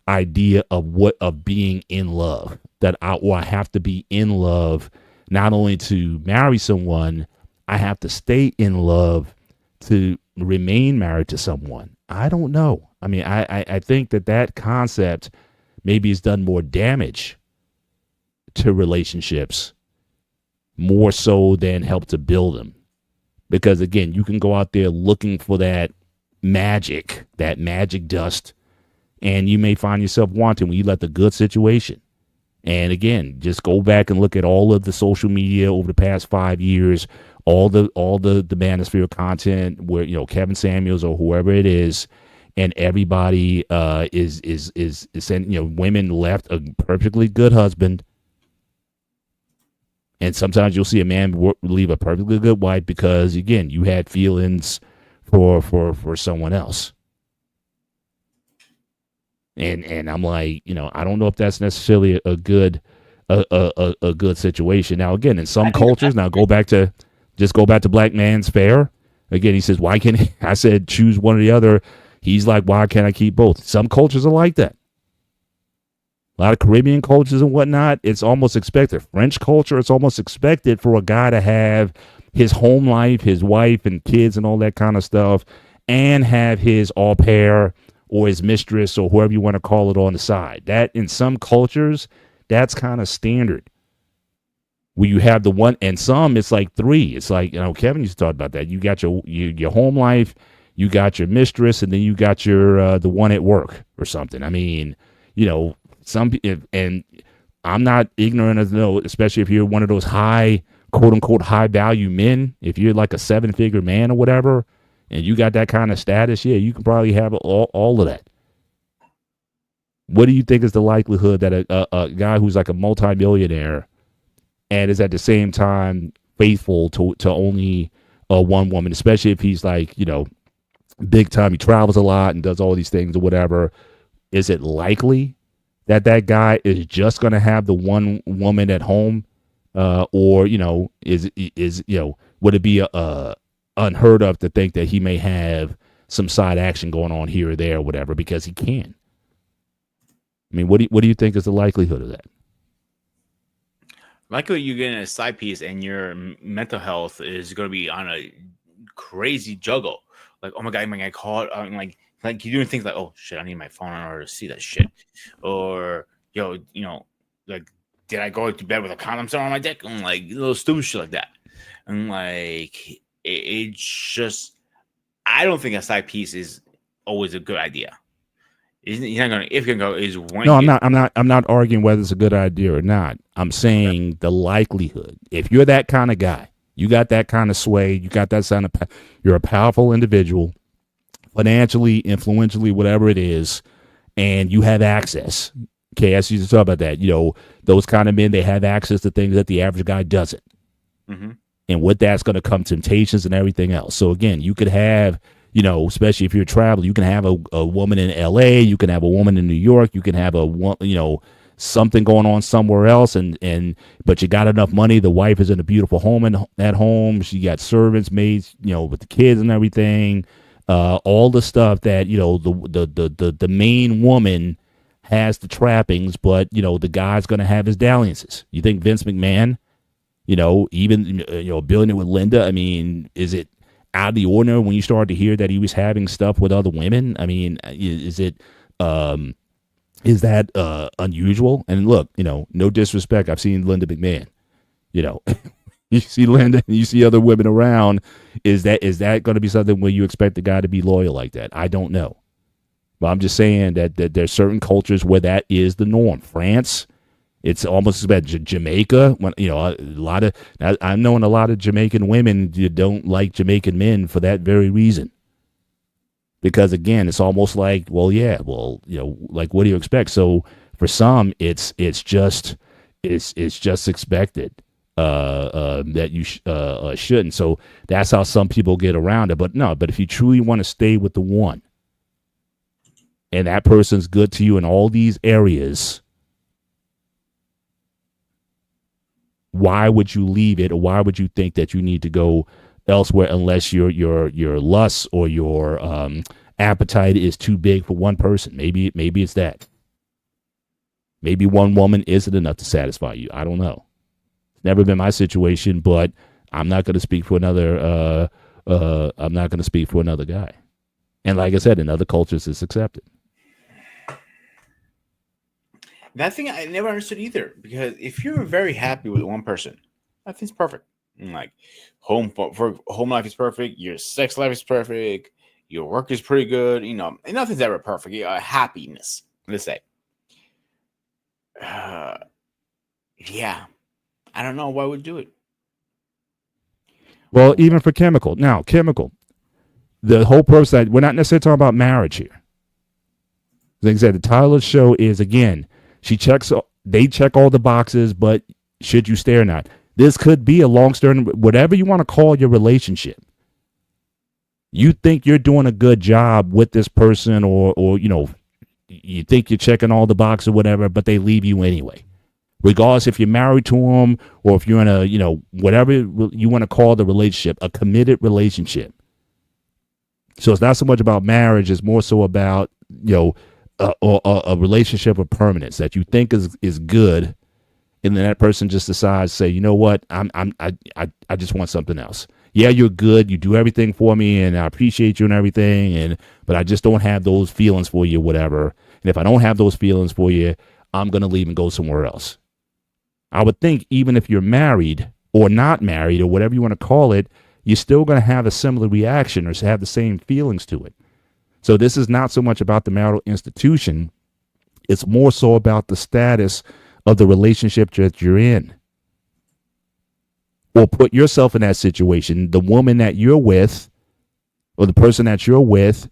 idea of being in love, that I have to be in love, not only to marry someone, I have to stay in love to remain married to someone. I don't know. I mean, I think that concept maybe has done more damage to relationships more so than help to build them. Because again, you can go out there looking for that magic dust, and you may find yourself wanting when you let the good situation. And again, just go back and look at all of the social media over the past 5 years, all the manosphere content where Kevin Samuels or whoever it is, and everybody is saying women left a perfectly good husband. And sometimes you'll see a man leave a perfectly good wife because, again, you had feelings for someone else. And I'm like, I don't know if that's necessarily a good situation. Now, again, in some cultures, go back to Black Man's Fair. Again, he says, why can't I said choose one or the other. He's like, why can't I keep both? Some cultures are like that. A lot of Caribbean cultures and whatnot, it's almost expected. French culture, it's almost expected for a guy to have his home life, his wife and kids and all that kind of stuff, and have his au pair or his mistress or whoever you want to call it on the side. That in some cultures, that's kind of standard. Where you have the one, and some it's like three. It's like, Kevin used to talk about that. You got your home life, you got your mistress, and then you got your the one at work or something. I mean, and I'm not ignorant of especially if you're one of those high, quote unquote, high value men. If you're like a 7-figure man or whatever, and you got that kind of status, yeah, you can probably have all of that. What do you think is the likelihood that a guy who's like a multimillionaire and is at the same time faithful to only one woman, especially if he's like, big time, he travels a lot and does all these things or whatever, is it likely that guy is just going to have the one woman at home? Or, would it be unheard of to think that he may have some side action going on here or there or whatever because he can? I mean, what do you think is the likelihood of that? Likely you get a side piece and your mental health is going to be on a crazy juggle. Like, oh my God, am I going to call it? Like you're doing things like, oh shit, I need my phone in order to see that shit. Or, like, did I go to bed with a condom still on my dick? And like little stupid shit like that. And like, it's just, I don't think a side piece is always a good idea. He's not gonna. If you can go, is one. No, I'm not arguing whether it's a good idea or not. I'm saying the likelihood. If you're that kind of guy, you got that kind of sway, you got that kind of. You're a powerful individual, financially, influentially, whatever it is, and you have access. Okay, I used to talk about that. Those kind of men, they have access to things that the average guy doesn't. Mm-hmm. And with that's going to come temptations and everything else. So again, you could have. Especially if you're traveling, you can have a woman in LA, you can have a woman in New York, you can have something going on somewhere else, but you got enough money. The wife is in a beautiful home at home. She got servants, maids, with the kids and everything. All the stuff that the main woman has the trappings, but the guy's gonna have his dalliances. You think Vince McMahon, even a billionaire with Linda? I mean, is it out of the ordinary when you started to hear that he was having stuff with other women? I mean, is that unusual? And look, no disrespect. I've seen Linda McMahon. You see Linda and you see other women around. Is that going to be something where you expect the guy to be loyal like that? I don't know. But I'm just saying that there's certain cultures where that is the norm. France, it's almost about Jamaica. When I'm knowing a lot of Jamaican women don't like Jamaican men for that very reason. Because again, it's almost like, like what do you expect? So for some, it's just expected that you shouldn't. So that's how some people get around it. But if you truly want to stay with the one, and that person's good to you in all these areas, why would you leave it, or why would you think that you need to go elsewhere unless your lust or your appetite is too big for one person? Maybe it's that. Maybe one woman isn't enough to satisfy you. I don't know. It's never been my situation, but I'm not going to speak for another. I'm not going to speak for another guy. And like I said, in other cultures, it's accepted. That thing I never understood either, because if you're very happy with one person, that thing's perfect. Like home life is perfect, your sex life is perfect, your work is pretty good, and nothing's ever perfect. Happiness, let's say. Yeah, I don't know why would do it. Well, even for chemical, the whole purpose that we're not necessarily talking about marriage here. Like I said, the title of the show is, again, they check all the boxes, but should you stay or not? This could be a long-term, whatever you want to call your relationship. You think you're doing a good job with this person, or you think you're checking all the boxes or whatever, but they leave you anyway. Regardless if you're married to them or if you're in a, whatever you want to call the relationship, a committed relationship. So it's not so much about marriage; it's more so about a relationship of permanence that you think is good, and then that person just decides to say, you know what, I just want something else. Yeah, you're good, you do everything for me, and I appreciate you and everything, but I just don't have those feelings for you, whatever. And if I don't have those feelings for you, I'm gonna leave and go somewhere else. I would think even if you're married or not married or whatever you want to call it, you're still going to have a similar reaction or have the same feelings to it. So this is not so much about the marital institution. It's more so about the status of the relationship that you're in. Or put yourself in that situation. The woman that you're with or the person that you're with,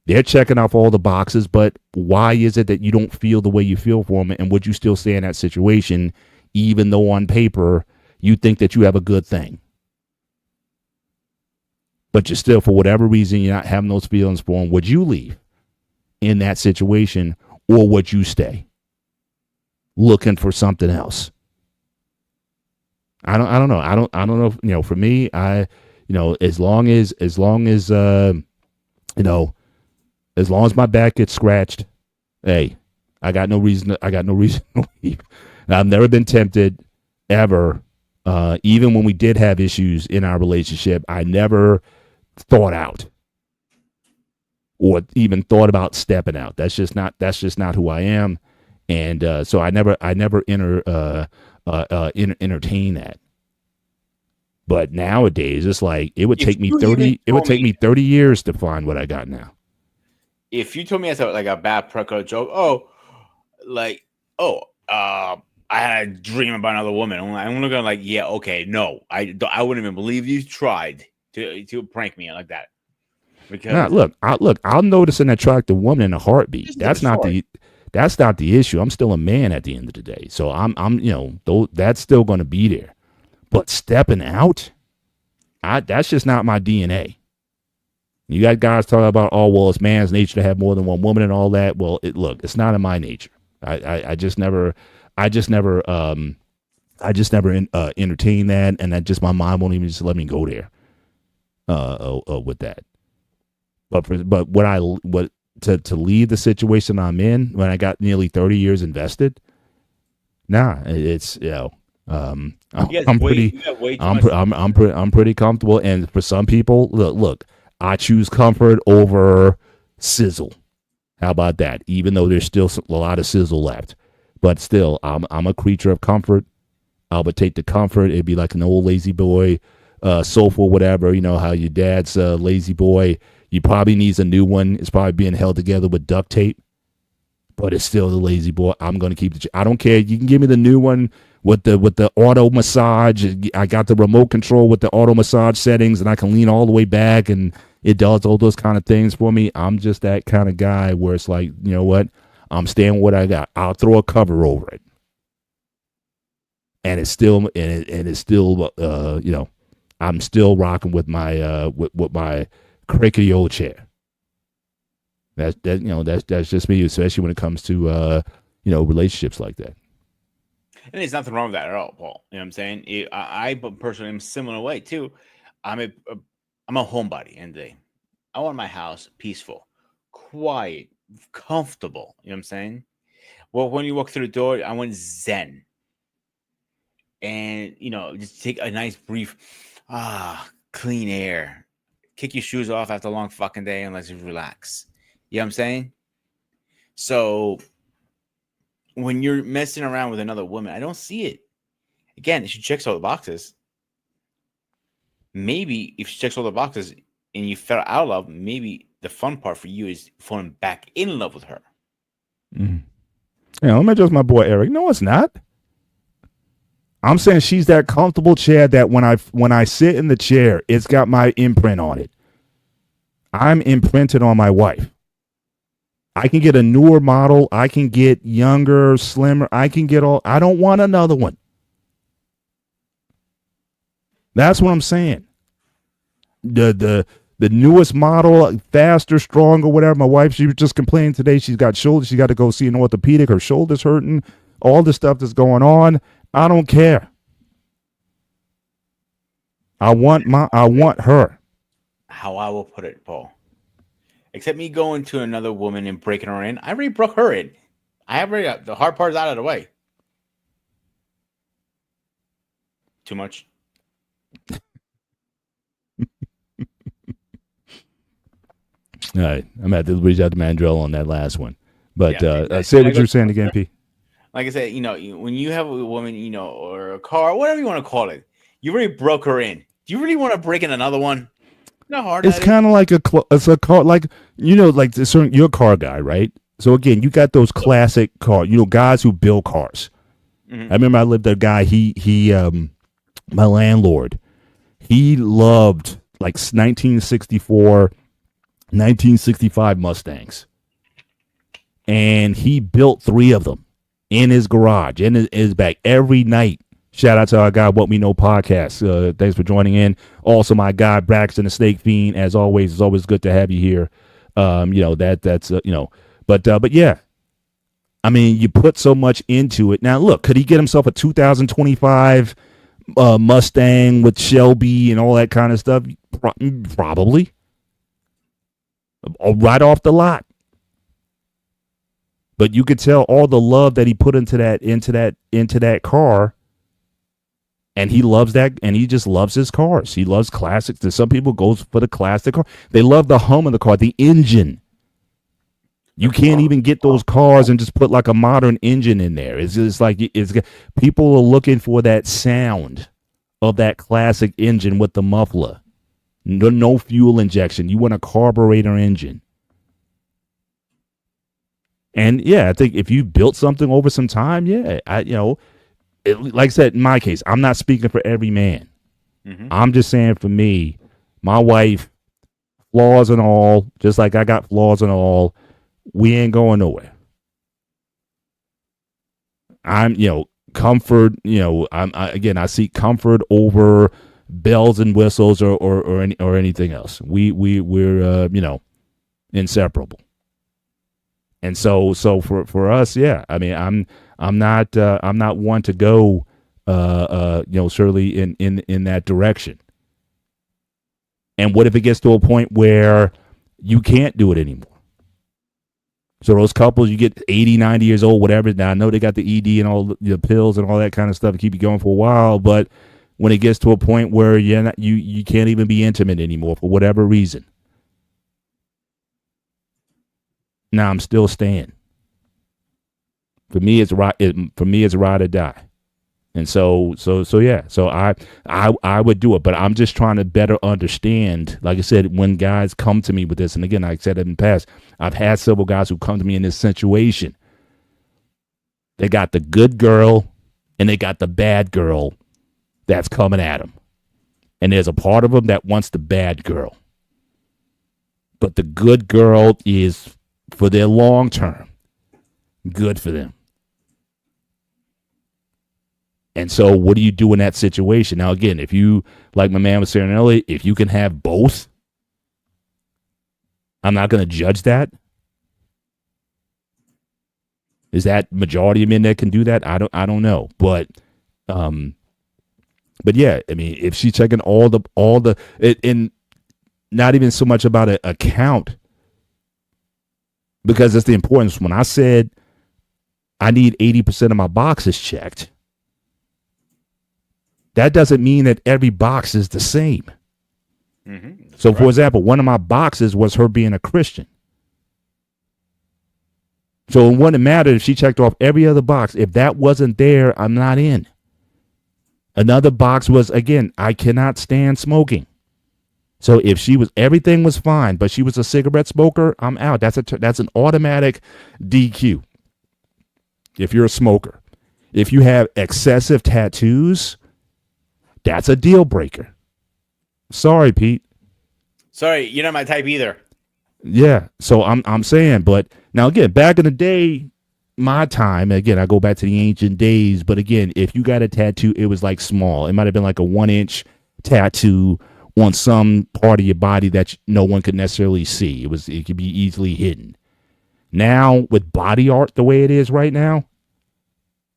they're checking off all the boxes, but why is it that you don't feel the way you feel for them? And would you still stay in that situation even though on paper you think that you have a good thing? But you're still, for whatever reason, you're not having those feelings for them. Would you leave in that situation, or would you stay looking for something else? I don't know. I don't know. For me, as long as as long as my back gets scratched, hey, I got no reason to leave. I've never been tempted ever. Even when we did have issues in our relationship, I never thought out or even thought about stepping out. That's just not who I am. And so I never entertain that. But nowadays it's like it would take me 30 years to find what I got now. If you told me as a bad practical joke, I had a dream about another woman, I'm looking like, yeah, okay, no, I wouldn't even believe you tried to prank me like that. Because I'll notice an attractive woman in a heartbeat. That's not the issue. I'm still a man at the end of the day, so I'm that's still going to be there. But stepping out, that's just not my DNA. You got guys talking about, oh, well, it's man's nature to have more than one woman and all that. Well, it's not in my nature. I just never entertain that, and that just my mind won't even just let me go there with that. But to leave the situation I'm in when I got nearly 30 years invested, it's I'm pretty comfortable. And for some people, look, I choose comfort over sizzle. How about that? Even though there's still a lot of sizzle left. But still, I'm a creature of comfort. I would take the comfort. It'd be like an old lazy boy sofa, whatever. You know how your dad's lazy boy. You probably needs a new one. It's probably being held together with duct tape. But it's still the lazy boy. I'm going to keep it. I don't care. You can give me the new one with the auto massage. I got the remote control with the auto massage settings, and I can lean all the way back, and it does all those kind of things for me. I'm just that kind of guy where it's like, you know what? I'm staying with what I got. I'll throw a cover over it, and it's still I'm still rocking with my with my crickety old chair. That's just me, especially when it comes to relationships like that. And there's nothing wrong with that at all, Paul. You know what I'm saying? I personally am similar way too. I'm a homebody, and I want my house peaceful, quiet, comfortable. You know what I'm saying? Well, when you walk through the door, I want zen, and just take a nice brief, clean air. Kick your shoes off after a long fucking day and let's just relax. You know what I'm saying? So when you're messing around with another woman, I don't see it. Again, she checks all the boxes. Maybe if she checks all the boxes and you fell out of love, maybe the fun part for you is falling back in love with her. Mm. Yeah, let me adjust my boy Eric. No, it's not. I'm saying she's that comfortable chair that when I sit in the chair, it's got my imprint on it. I'm imprinted on my wife. I can get a newer model. I can get younger, slimmer. I don't want another one. That's what I'm saying. The newest model, faster, stronger, whatever. My wife, she was just complaining today. She's got shoulders. She got to go see an orthopedic. Her shoulder's hurting. All the stuff that's going on. I don't care. I want her. how I will put it, Paul. Except me going to another woman and breaking her in. I already broke her in. I already got the hard part is out of the way. Too much. All right, I'm at to reach out to Mandrell on that last one. But say what you were saying again, P. Like I said, when you have a woman, or a car, whatever you want to call it, you already broke her in. Do you really want to break in another one? No hard. It's kind of like it's a car, like like you're a car guy, right? So again, you got those classic car, guys who build cars. Mm-hmm. I remember I lived with a guy. He my landlord, he loved like 1964, 1965 Mustangs, and he built 3 of them in his garage, in his back every night. Shout out to our guy, What We Know podcast. Thanks for joining in. Also, my guy, Braxton the Snake Fiend. As always, it's always good to have you here. But yeah, I mean, you put so much into it. Now, look, could he get himself a 2025 Mustang with Shelby and all that kind of stuff? Probably. Right off the lot. But you could tell all the love that he put into that car. And he loves that, and he just loves his cars. He loves classics. Some people go for the classic car. They love the hum of the car, the engine. You can't even get those cars and just put like a modern engine in there. It's just like people are looking for that sound of that classic engine with the muffler. No fuel injection. You want a carburetor engine. And yeah, I think if you built something over some time, like I said, in my case, I'm not speaking for every man. Mm-hmm. I'm just saying for me, my wife, flaws and all, just like I got flaws and all, we ain't going nowhere. I'm, comfort, I seek comfort over bells and whistles or anything else. We're inseparable. And so for us, yeah, I mean, I'm not one to go, certainly in that direction. And what if it gets to a point where you can't do it anymore? So those couples, you get 80, 90 years old, whatever. Now I know they got the ED and all the pills and all that kind of stuff to keep you going for a while, but when it gets to a point where you can't even be intimate anymore for whatever reason, now I'm still staying. For me, it's right. It's ride or die, and so yeah. So I would do it, but I'm just trying to better understand. Like I said, when guys come to me with this, and again, like I said in the past, I've had several guys who come to me in this situation. They got the good girl, and they got the bad girl that's coming at them, and there's a part of them that wants the bad girl, but the good girl is for their long term. Good for them. And so what do you do in that situation? Now, again, if you, like my man was saying earlier, if you can have both, I'm not going to judge that. Is that majority of men that can do that? I don't know. But yeah, I mean, if she's checking all the, and not even so much about a count, because that's the importance. When I said I need 80% of my boxes checked, that doesn't mean that every box is the same. Mm-hmm. So, for example, one of my boxes was her being a Christian. So it wouldn't matter if she checked off every other box. If that wasn't there, I'm not in. Another box was, again, I cannot stand smoking. So if everything was fine, but she was a cigarette smoker, I'm out. That's an automatic DQ. If you're a smoker. If you have excessive tattoos, that's a deal breaker. Sorry, Pete. Sorry, you're not my type either. Yeah, so I'm saying, but now again, back in the day, my time, again, I go back to the ancient days, but again, if you got a tattoo, it was like small. It might have been like a 1-inch tattoo on some part of your body that no one could necessarily see. It could be easily hidden. Now, with body art the way it is right now,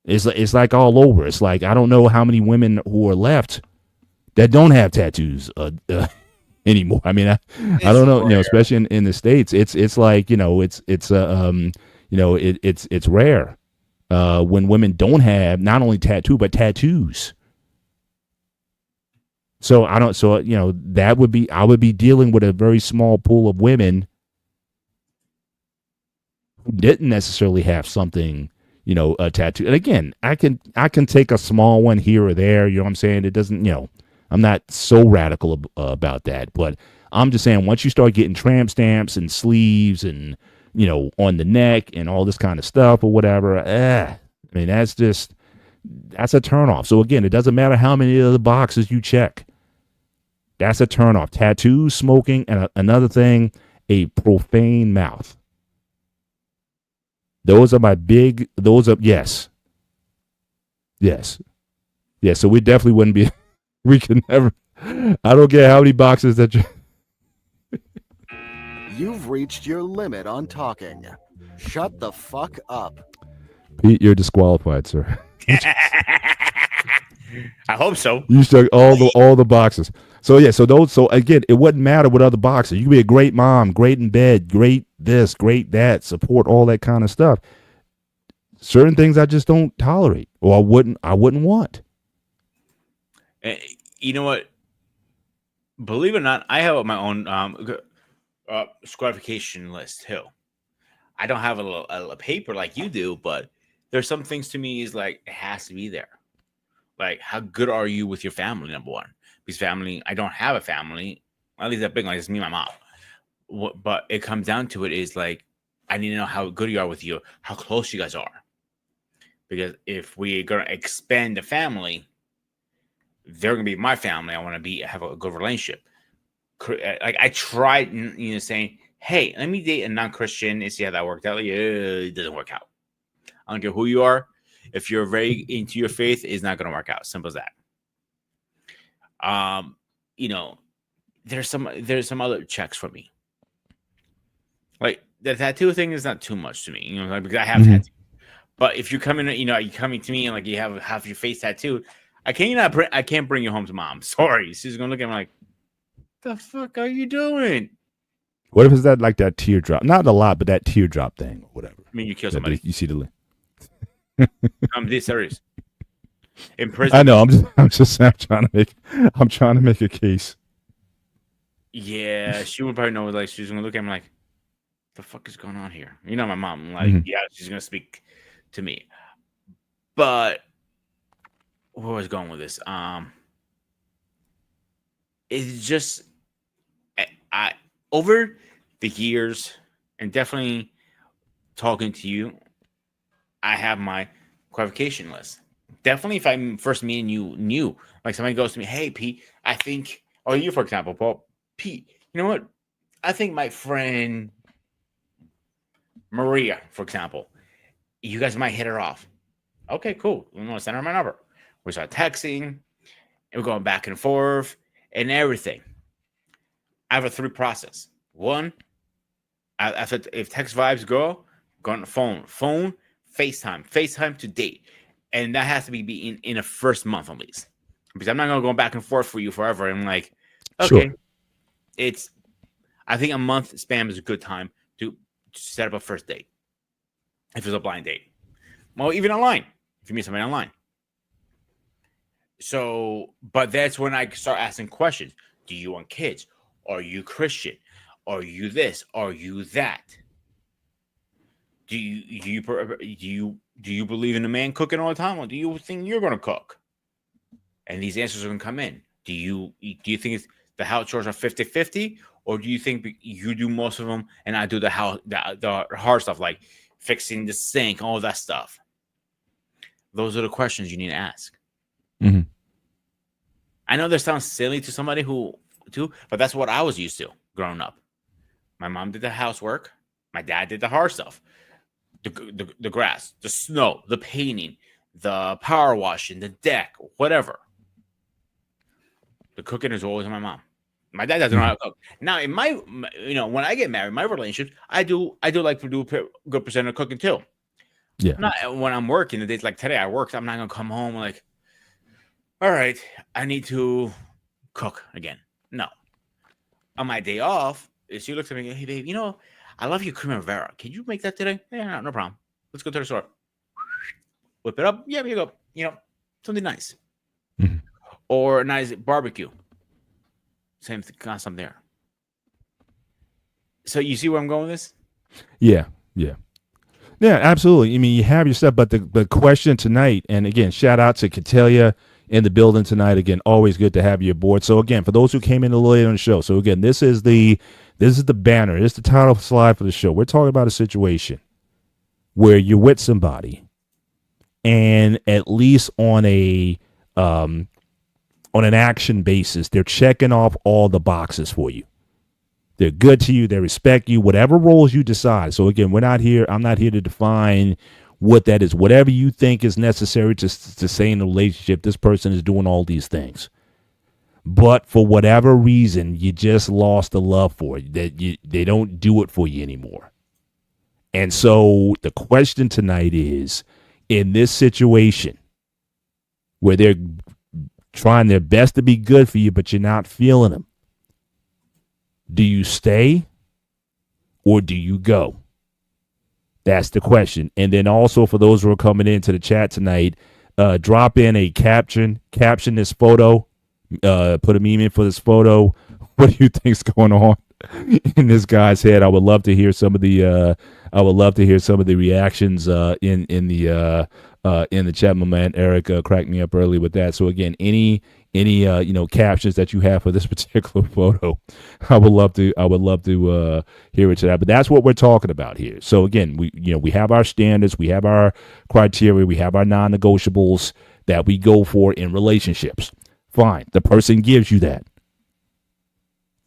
it's like all over. It's like, I don't know how many women who are left that don't have tattoos. anymore. I mean, I don't know, especially in the States, it's like, it's rare when women don't have not only tattoo, but tattoos. So I would be dealing with a very small pool of women who didn't necessarily have something, a tattoo. And again, I can take a small one here or there. You know what I'm saying? It doesn't, I'm not so radical about that. But I'm just saying, once you start getting tramp stamps and sleeves and, on the neck and all this kind of stuff or whatever, I mean, that's a turnoff. So again, it doesn't matter how many of the boxes you check. That's a turnoff. Tattoos, smoking, and another thing, a profane mouth. Those are yes. Yeah, so we definitely wouldn't be, we can never, I don't care how many boxes that you. You've reached your limit on talking. Shut the fuck up. Pete, you're disqualified, sir. I hope so. You stuck all the boxes. So yeah, so again, it wouldn't matter what other boxes. You can be a great mom, great in bed, great this, great that, support, all that kind of stuff. Certain things I just don't tolerate, or I wouldn't want. You know what? Believe it or not, I have my own scarification list too. I don't have a paper like you do, but there's some things to me is like it has to be there. Like, how good are you with your family? Number one, because family, I don't have a family. At least that big, like it's me and my mom. But it comes down to it is like I need to know how good you are with you, how close you guys are. Because if we're gonna expand the family, they're gonna be my family. I want to have a good relationship. Like I tried, saying, "Hey, let me date a non-Christian and see how that worked out." Like, it doesn't work out. I don't care who you are. If you're very into your faith, it's not gonna work out. Simple as that. There's some other checks for me. Like the tattoo thing is not too much to me, because I have tattoos. But if you're coming, you're coming to me and like you have half your face tattooed, I can't bring you home to mom. Sorry, she's gonna look at me like, "The fuck are you doing?" What if it's that teardrop? Not a lot, but that teardrop thing or whatever. I mean, you kill somebody. You see the link. I'm this serious. In prison, I know. I'm trying to make a case. Yeah, she would probably know. Like she's gonna look at me like, "The fuck is going on here?" My mom. Like, yeah, she's gonna speak to me. But where was I going with this? It's just I over the years and definitely talking to you, I have my qualification list. Definitely, if I'm first meeting you new, like somebody goes to me, "Hey, Pete, I think," or you, for example, Paul, "Pete, you know what? I think my friend Maria, for example, you guys might hit her off." Okay, cool. I'm gonna send her my number. We start texting, and we're going back and forth and everything. I have a 3 process. One, if text vibes go on the phone, FaceTime to date. And that has to be in the first month at least. Because I'm not going to go back and forth for you forever. I'm like, okay, sure. I think a month spam is a good time to set up a first date. If it's a blind date. Well, even online, if you meet somebody online. So, but that's when I start asking questions. Do you want kids? Are you Christian? Are you this? Are you that? Do you believe in a man cooking all the time, or do you think you're going to cook? And these answers are going to come in. Do you think the house chores are 50-50, or do you think you do most of them and I do the hard stuff like fixing the sink, all that stuff? Those are the questions you need to ask. Mm-hmm. I know that sounds silly to somebody but that's what I was used to growing up. My mom did the housework. My dad did the hard stuff. The grass, the snow, the painting, the power washing, the deck, whatever. The cooking is always my mom. My dad doesn't know how to cook. Now, in my, when I get married, my relationships, I do like to do a good percent of cooking too. Yeah. Not when I'm working, the days like today I worked, I'm not gonna come home like, all right, I need to cook again. No. on my day off, she looks at me, hey babe, I love your cream Vera. Can you make that today? Yeah, no problem. Let's go to the store. Whip it up. Yeah, here you go. Something nice. Mhm. Or a nice barbecue. Same concept there. So you see where I'm going with this? Yeah, yeah. Yeah, absolutely. I mean, you have your stuff, but the question tonight, and again, shout out to Catelia in the building tonight. Again, always good to have you aboard. So again, for those who came in a little late on the show, so again, this is the banner. This is the title slide for the show. We're talking about a situation where you're with somebody, and at least on an action basis, they're checking off all the boxes for you. They're good to you. They respect you, whatever roles you decide. So again, I'm not here to define what that is. Whatever you think is necessary to stay in a relationship, this person is doing all these things. But for whatever reason, you just lost the love for it. They don't do it for you anymore. And so the question tonight is, in this situation where they're trying their best to be good for you, but you're not feeling them, do you stay or do you go? That's the question. And then also for those who are coming into the chat tonight, drop in a caption this photo, put a meme in for this photo. What do you think's going on in this guy's head? I would love to hear some of the reactions in the chat. My man Eric cracked me up early with that. So again, any captions that you have for this particular photo, I would love to hear it tonight. But that's what we're talking about here. So again, we have our standards, we have our criteria, we have our non-negotiables that we go for in relationships. Fine, the person gives you that,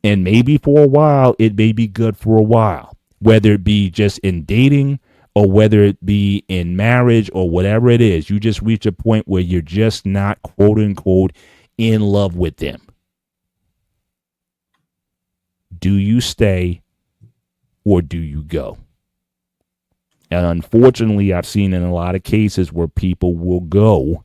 and maybe for a while it may be good for a while, whether it be just in dating or whether it be in marriage or whatever it is. You just reach a point where you're just not, quote unquote, in love with them. Do you stay or do you go? And unfortunately, I've seen in a lot of cases where people will go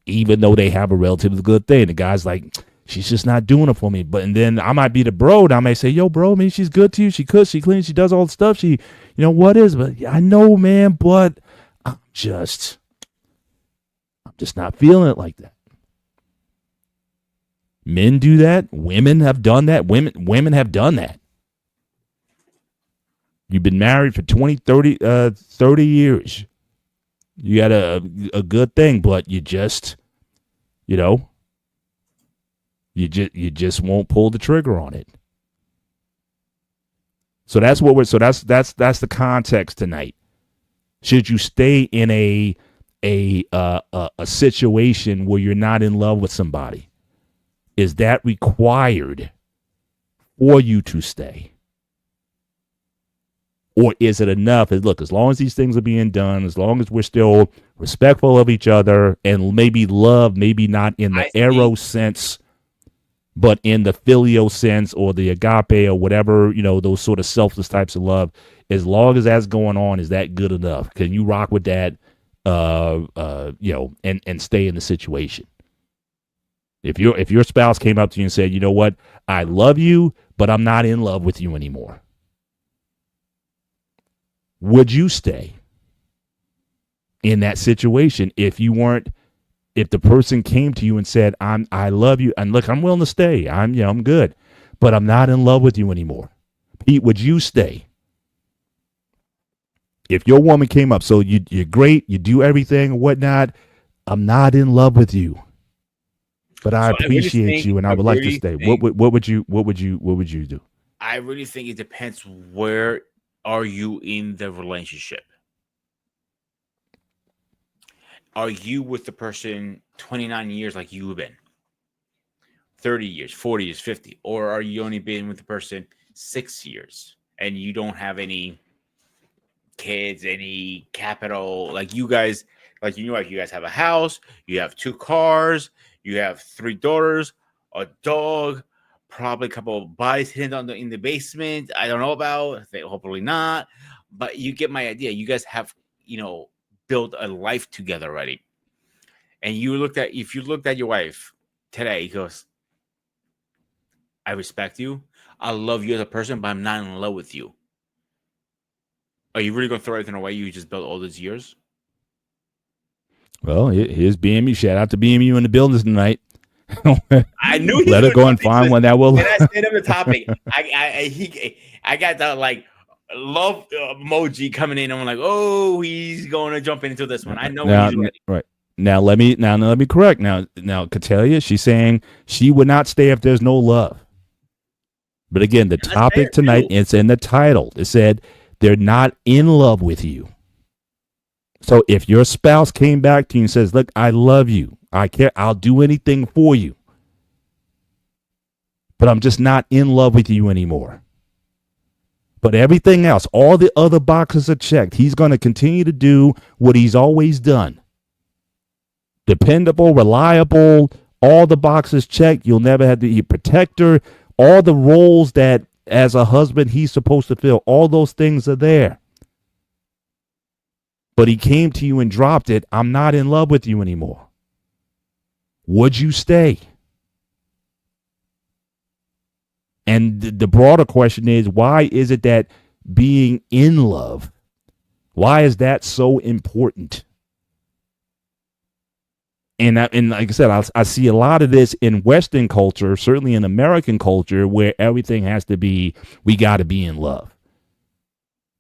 even though they have a relatively good thing. The guy's like, she's just not doing it for me. And then I might be the bro, and I may say, yo, bro, I mean, she's good to you. She cooks, she cleans, she does all the stuff. She, what is, but I know, man, but I'm just not feeling it like that. Men do that. Women have done that. Women have done that. You've been married for 20, 30 years. You got a good thing, but you just, you just won't pull the trigger on it. So that's the context tonight. Should you stay in a situation where you're not in love with somebody? Is that required for you to stay? Or is it enough? Look, as long as these things are being done, as long as we're still respectful of each other, and maybe love, maybe not in the eros sense, but in the filial sense or the agape or whatever, those sort of selfless types of love, as long as that's going on, is that good enough? Can you rock with that, and stay in the situation? If your spouse came up to you and said, you know what, I love you, but I'm not in love with you anymore, would you stay in that situation if the person came to you and said, I love you, and look, I'm willing to stay. I'm good, but I'm not in love with you anymore. Pete, would you stay? If your woman came up, so you're great, you do everything and whatnot, I'm not in love with you, but I appreciate you and I would like to stay. What would you do? I really think it depends where are you in the relationship. Are you with the person 29 years like you've been? 30 years, 40 years, 50? Or are you only been with the person 6 years and you don't have any kids, any capital? Like you guys, like you guys have a house, you have 2 cars, you have 3 daughters, a dog, probably a couple of bodies hidden in the basement. I don't know about, hopefully not, but you get my idea. You guys have, built a life together already. And if you looked at your wife today, he goes, I respect you. I love you as a person, but I'm not in love with you. Are you really going to throw everything away you just built all those years? Well, here's BMU. Shout out to BMU in the building tonight. I knew. Let her go and find one that will. And I stayed on the topic. I got that like love emoji coming in. I'm like, oh, he's going to jump into this one. I know now, he's ready. Right now, let me correct. Now, Catellia, she's saying she would not stay if there's no love. But again, the topic tonight, it's in the title. It said they're not in love with you. So if your spouse came back to you and says, look, I love you. I care. I'll do anything for you. But I'm just not in love with you anymore. But everything else, all the other boxes are checked. He's going to continue to do what he's always done. Dependable, reliable, all the boxes checked. You'll never have to be a protector. All the roles that as a husband he's supposed to fill, all those things are there. But he came to you and dropped it. I'm not in love with you anymore. Would you stay? And the broader question is, why is it that being in love, why is that so important? And like I said, I see a lot of this in Western culture, certainly in American culture, where everything has to be, we got to be in love.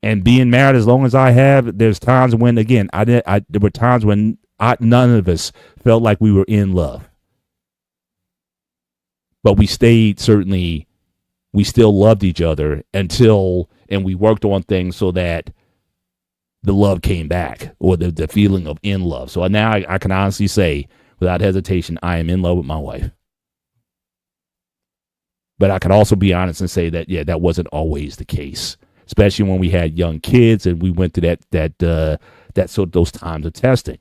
And being married as long as I have, there's times when, again, there were times when none of us felt like we were in love. But we stayed, certainly, we still loved each other and we worked on things so that the love came back, or the feeling of in love. So now I can honestly say, without hesitation, I am in love with my wife. But I can also be honest and say that, yeah, that wasn't always the case, especially when we had young kids and we went through those times of testing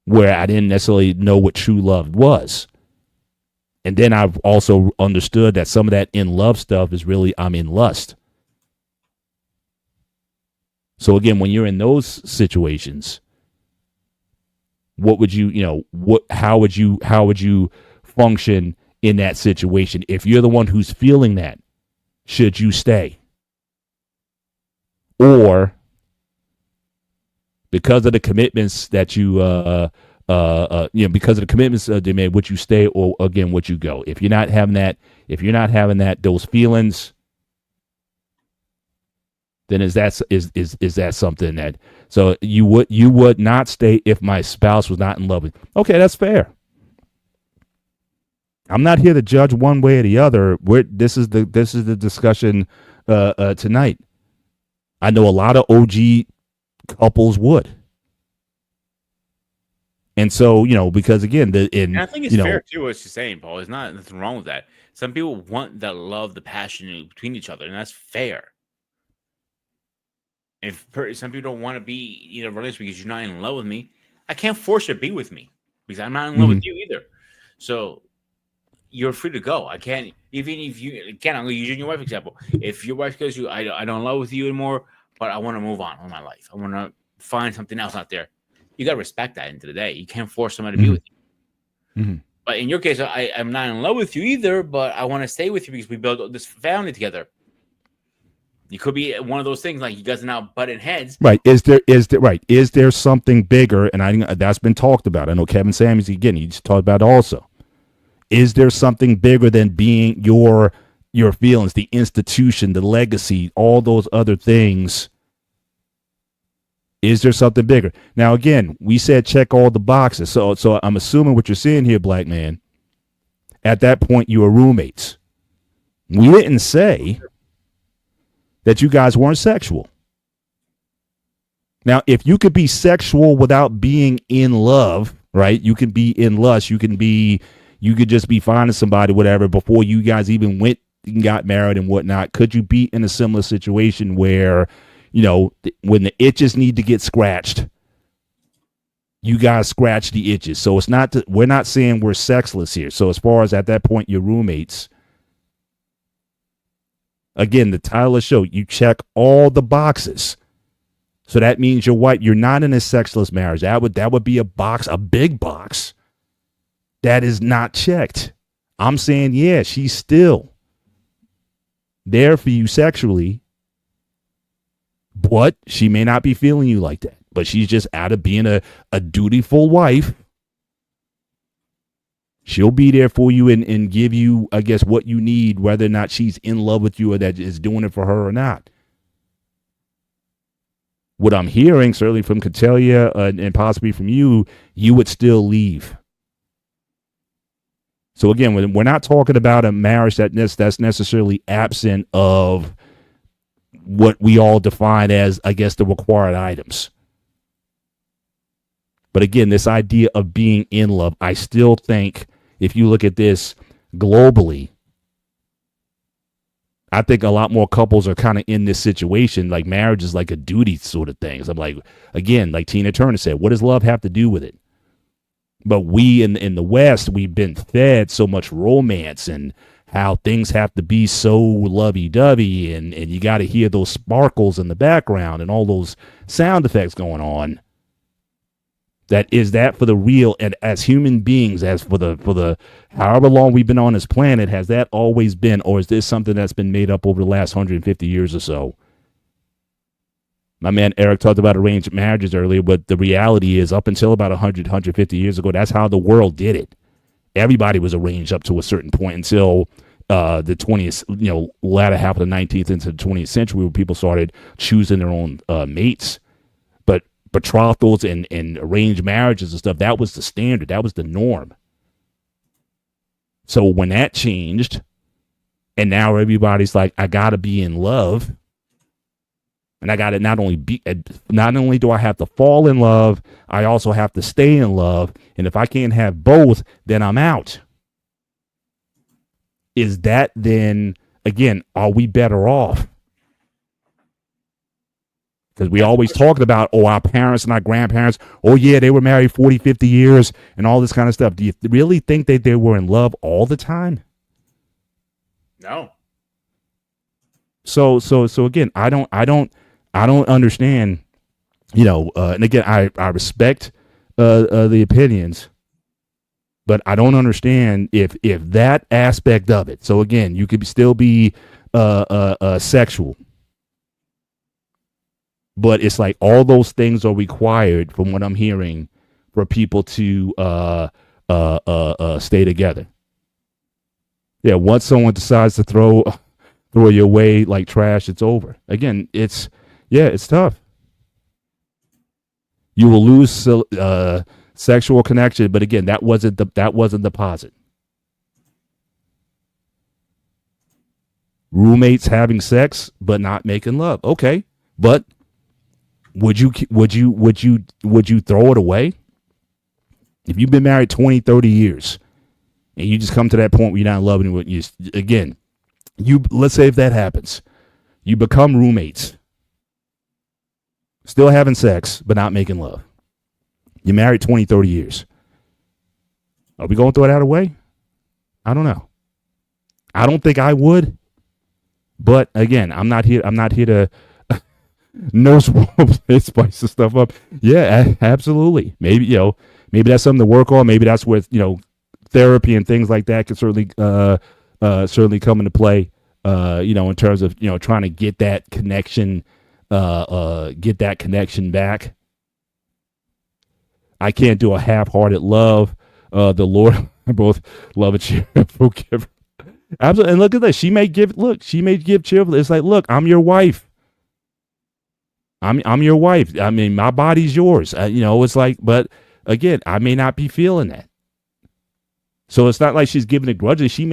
where I didn't necessarily know what true love was. And then I've also understood that some of that in love stuff is really I'm in lust. So again, when you're in those situations, what would how would you function in that situation? If you're the one who's feeling that, should you stay? Or because of the commitments that because of the commitments they made, would you stay, or again, would you go? If you're not having that, those feelings, then is that something that, so you would not stay if my spouse was not in love with you? Okay, that's fair. I'm not here to judge one way or the other. This is the discussion tonight. I know a lot of OG couples would. And so, because again, and I think it's fair too what she's saying, Paul. There's nothing wrong with that. Some people want that love, the passion between each other, and that's fair. If some people don't want to be in a relationship because you're not in love with me, I can't force you to be with me because I'm not in love with you either. So you're free to go. I can't, even if you can, I'm going to use your wife example. If your wife goes, I don't love with you anymore, but I want to move on with my life. I want to find something else out there. You got to respect that into the day. You can't force somebody to be with you. Mm-hmm. But in your case, I'm not in love with you either, but I want to stay with you because we built this family together. You could be one of those things like you guys are now butting heads. Right. Is there something bigger? And I think that's been talked about. I know Kevin Samuels, again, he just talked about it also. Is there something bigger than being your feelings, the institution, the legacy, all those other things? Is there something bigger? Now, again, we said check all the boxes. So I'm assuming what you're seeing here, black man, at that point you were roommates. We didn't say that you guys weren't sexual. Now, if you could be sexual without being in love, right? You can be in lust. You could just be finding somebody, whatever, before you guys even went and got married and whatnot. Could you be in a similar situation where, when the itches need to get scratched, you guys scratch the itches? So we're not saying we're sexless here. So as far as at that point, you're roommates. Again, the title of the show, you check all the boxes. So that means you're not in a sexless marriage. That would be a big box that is not checked. I'm saying, yeah, she's still there for you sexually, but she may not be feeling you like that. But she's just out of being a dutiful wife. She'll be there for you and give you, I guess, what you need, whether or not she's in love with you or that is doing it for her or not. What I'm hearing, certainly from Catellia and possibly from you, you would still leave. So again, we're not talking about a marriage that's necessarily absent of what we all define as, I guess, the required items. But again, this idea of being in love, I still think if you look at this globally, I think a lot more couples are kind of in this situation. Like marriage is like a duty sort of thing. So I'm like, again, like Tina Turner said, what does love have to do with it? But we in the West, we've been fed so much romance and how things have to be so lovey-dovey and you got to hear those sparkles in the background and all those sound effects going on. That for the real, and as human beings, as for the however long we've been on this planet, has that always been, or is this something that's been made up over the last 150 years or so? My man Eric talked about arranged marriages earlier, but the reality is up until about 150 years ago, that's how the world did it. Everybody was arranged up to a certain point until the 20th, latter half of the 19th into the 20th century, where people started choosing their own mates. But betrothals and arranged marriages and stuff, that was the standard. That was the norm. So when that changed, and now everybody's like, I got to be in love. And I got to not only do I have to fall in love, I also have to stay in love. And if I can't have both, then I'm out. Is that then, again, are we better off? Because we always talking about, our parents and our grandparents, yeah, they were married 40, 50 years and all this kind of stuff. Do you really think that they were in love all the time? No. So again, I don't understand, and again, I respect the opinions, but I don't understand if that aspect of it. So again, you could still be sexual, but it's like all those things are required, from what I'm hearing, for people to stay together. Yeah, once someone decides to throw you away like trash, it's over. Again, it's tough. You will lose sexual connection, but again, that wasn't the posit. Roommates having sex but not making love. Okay, but would you throw it away? If you've been married 20, 30 years and you just come to that point where you're not loving it, let's say if that happens, you become roommates, still having sex but not making love. You're married 20, 30 years. Are we going to throw that away? I don't know. I don't think I would. But again, I'm not here to nurse spice the stuff up. Yeah, absolutely. Maybe that's something to work on. Maybe that's where therapy and things like that can certainly come into play. In terms of trying to get that connection, back. I can't do a half-hearted love. The Lord, both love and cheerful giver. Absolutely. And look at this. She may give cheerful. It's like, look, I'm your wife. I'm your wife. I mean, my body's yours. It's like, but again, I may not be feeling that. So it's not like she's giving it grudgingly. She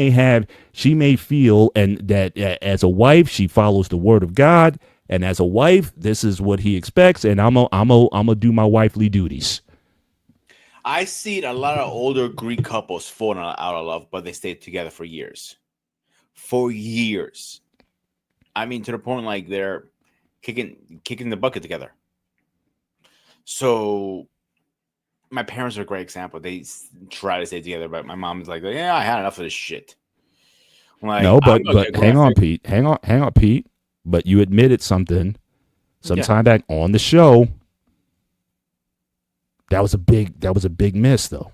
may feel, and that as a wife, she follows the word of God, and as a wife, this is what he expects, and I'm gonna do my wifely duties. I see a lot of older Greek couples falling out of love, but they stayed together for years. For years. I mean, to the point like they're kicking the bucket together. So my parents are a great example. They try to stay together, but my mom is like, yeah, I had enough of this shit. Like, no, but hang on, Pete. Hang on, Pete. But you admitted something sometime back on the show. That was a big miss, though.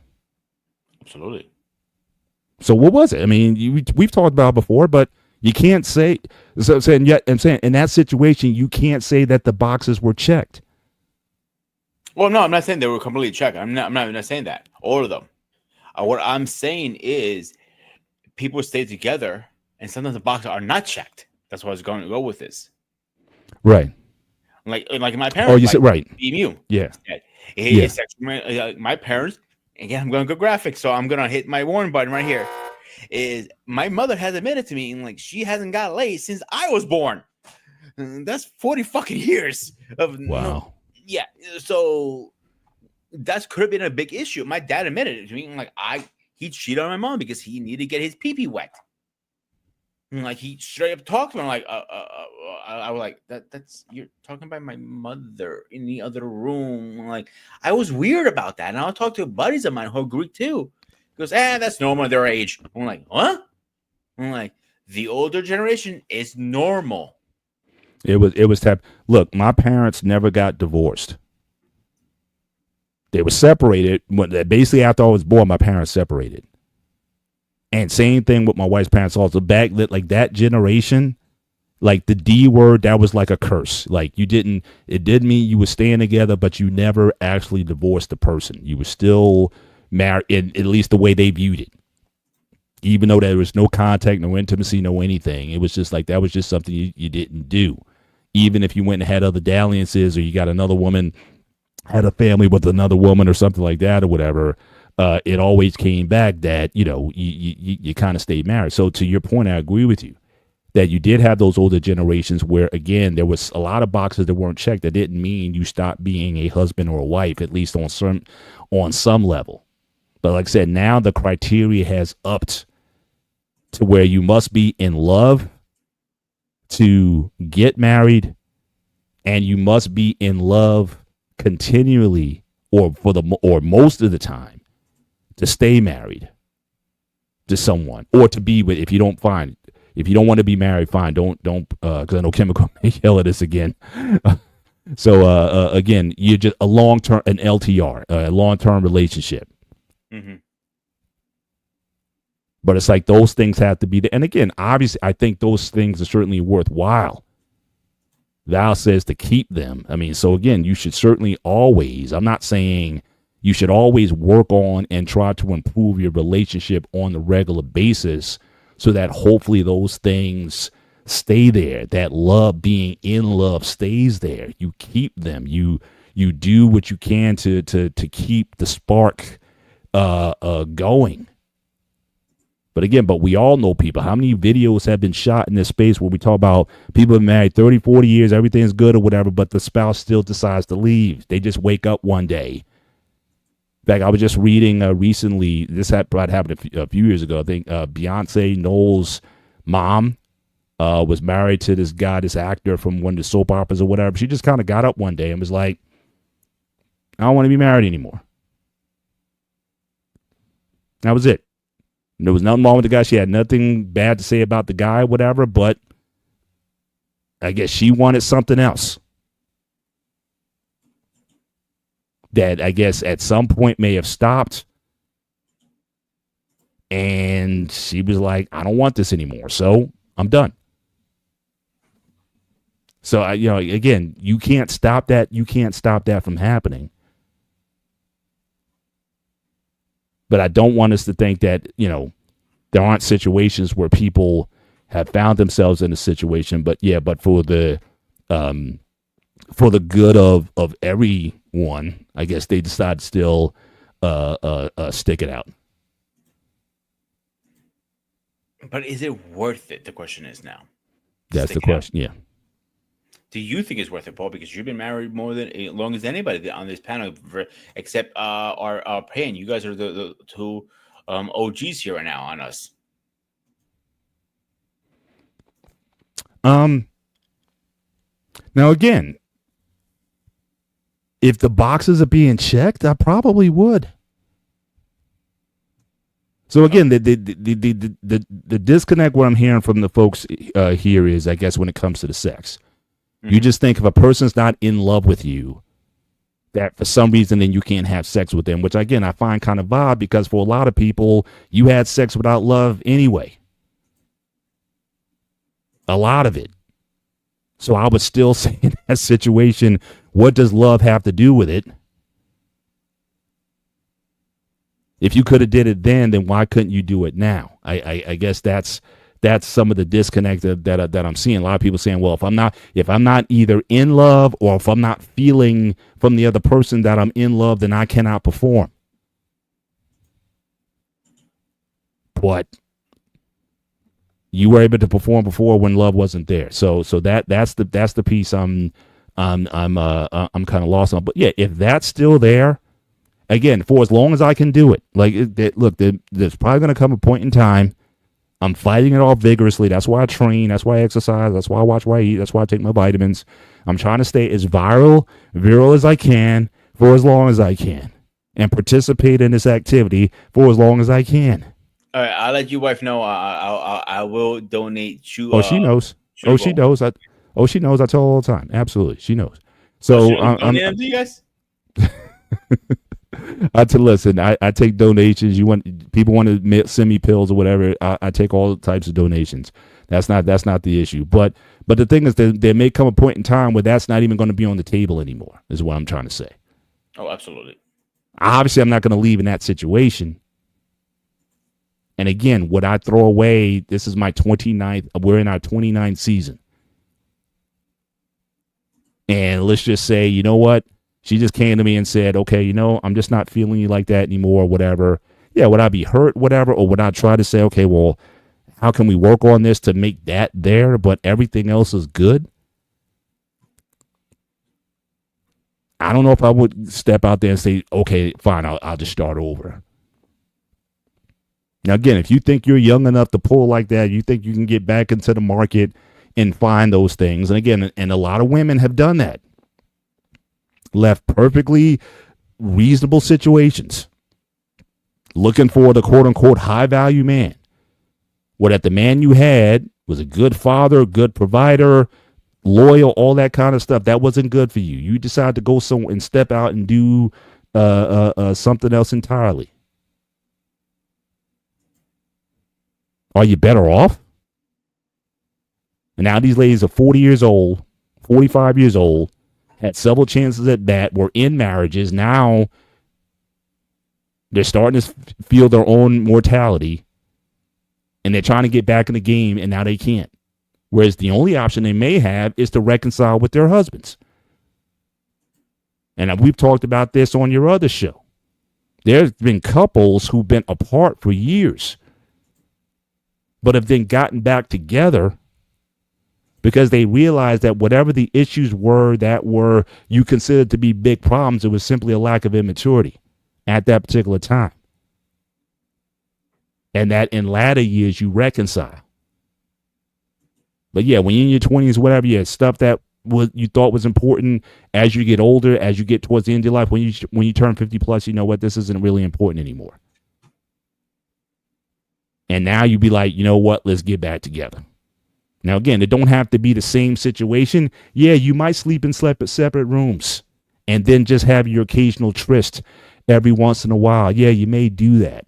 Absolutely. So what was it? I mean, we've talked about it before, but you can't say. So I'm saying in that situation, you can't say that the boxes were checked. Well, no, I'm not saying they were completely checked. I'm not saying that. All of them. What I'm saying is people stay together and sometimes the boxes are not checked. That's what I was going to go with this. Right. Like my parents. Oh, you said right. BMU. Yeah. My parents, again, I'm going to go graphic, so I'm going to hit my warn button right here. Is my mother has admitted to me, and like she hasn't got laid since I was born. That's 40 fucking years of wow. Yeah, so that could have been a big issue. My dad admitted it to me. Like he cheated on my mom because he needed to get his pee-pee wet. And like he straight up talked to me. I'm like, I was like, that's you're talking about my mother in the other room. Like I was weird about that, and I'll talk to buddies of mine who are Greek too. He goes, that's normal their age. I'm like, what? I'm like, the older generation is normal. It was look, my parents never got divorced. They were separated. Basically, after I was born, my parents separated. And same thing with my wife's parents also. Back like that generation, like the D word, that was like a curse. Like it didn't mean you were staying together, but you never actually divorced the person. You were still married, at least the way they viewed it. Even though there was no contact, no intimacy, no anything. It was just like that was just something you didn't do. Even if you went and had other dalliances or you got another woman, had a family with another woman or something like that or whatever, it always came back that, you kind of stayed married. So to your point, I agree with you that you did have those older generations where, again, there was a lot of boxes that weren't checked. That didn't mean you stopped being a husband or a wife, at least on some level. But like I said, now the criteria has upped to where you must be in love to get married, and you must be in love continually or most of the time to stay married to someone or to be with. If you don't want to be married, fine. Don't because I know Chemical may yell at us again. So again, you're just an LTR, a long-term relationship. Mm-hmm. But it's like those things have to be there. And again, obviously, I think those things are certainly worthwhile. Val says to keep them. I mean, so again, you should certainly always, I'm not saying you should always work on and try to improve your relationship on a regular basis so that hopefully those things stay there. That love, being in love, stays there. You keep them. You do what you can to keep the spark going. But again, we all know people. How many videos have been shot in this space where we talk about people been married 30, 40 years, everything's good or whatever, but the spouse still decides to leave. They just wake up one day. In fact, I was just reading recently, this happened a few years ago. I think Beyonce Knowles' mom was married to this guy, this actor from one of the soap operas or whatever. She just kind of got up one day and was like, I don't want to be married anymore. That was it. There was nothing wrong with the guy. She had nothing bad to say about the guy, whatever, but I guess she wanted something else that I guess at some point may have stopped. And she was like, I don't want this anymore, so I'm done. So, again, you can't stop that. You can't stop that from happening. But I don't want us to think that, there aren't situations where people have found themselves in a situation, but for the good of everyone, I guess they decide to still stick it out. But is it worth it? The question is now. That's the question. Yeah. Do you think it's worth it, Paul? Because you've been married more than as long as anybody on this panel, except our Pan. You guys are the two OGs here right now on us. Now again, if the boxes are being checked, I probably would. So again, the disconnect what I'm hearing from the folks here is, I guess, when it comes to the sex. You just think if a person's not in love with you, that for some reason then you can't have sex with them, which again I find kind of odd because for a lot of people you had sex without love anyway. A lot of it. So I would still say in that situation, what does love have to do with it? If you could have did it then why couldn't you do it now? I guess that's some of the disconnect that I'm seeing. A lot of people saying, well, if I'm not either in love or if I'm not feeling from the other person that I'm in love, then I cannot perform. But you were able to perform before when love wasn't there. So that's the piece I'm kind of lost on. But yeah, if that's still there, again, for as long as I can do it, like look, there's probably going to come a point in time. I'm fighting it off vigorously. That's why I train. That's why I exercise. That's why I watch what I eat. That's why I take my vitamins. I'm trying to stay as viral as I can for as long as I can and participate in this activity for as long as I can. All right, I'll let your wife know. I will donate you. She knows. She knows. She knows. I tell her all the time. Absolutely, she knows. So I'm to you guys. Listen. I take donations. People want to send me pills or whatever. I take all types of donations. That's not the issue. But the thing is that there may come a point in time where that's not even going to be on the table anymore. Is what I'm trying to say. Oh, absolutely. Obviously, I'm not going to leave in that situation. And again, would I throw away? This is my 29th. We're in our 29th season. And let's just say, you know what? She just came to me and said, okay, I'm just not feeling you like that anymore, whatever. Yeah, would I be hurt, whatever? Or would I try to say, okay, well, how can we work on this to make that there, but everything else is good? I don't know if I would step out there and say, okay, fine, I'll just start over. Now, again, if you think you're young enough to pull like that, you think you can get back into the market and find those things. And again, and a lot of women have done that. Left perfectly reasonable situations. Looking for the quote unquote high value man. What if the man you had was a good father, good provider, loyal, all that kind of stuff. That wasn't good for you. You decided to go somewhere and step out and do something else entirely. Are you better off? And now these ladies are 40 years old, 45 years old, had several chances at that, were in marriages. Now they're starting to feel their own mortality, and they're trying to get back in the game, and now they can't. Whereas the only option they may have is to reconcile with their husbands. And we've talked about this on your other show. There's been couples who've been apart for years, but have then gotten back together because they realized that whatever the issues were that were you considered to be big problems, it was simply a lack of immaturity at that particular time. And that in latter years you reconcile. But yeah, when you're in your 20s, whatever, yeah, stuff that you thought was important as you get older, as you get towards the end of your life, when you turn 50 plus, you know what, this isn't really important anymore. And now you be like, you know what, let's get back together. Now, again, it don't have to be the same situation. Yeah, you might sleep in separate rooms and then just have your occasional tryst every once in a while. Yeah, you may do that.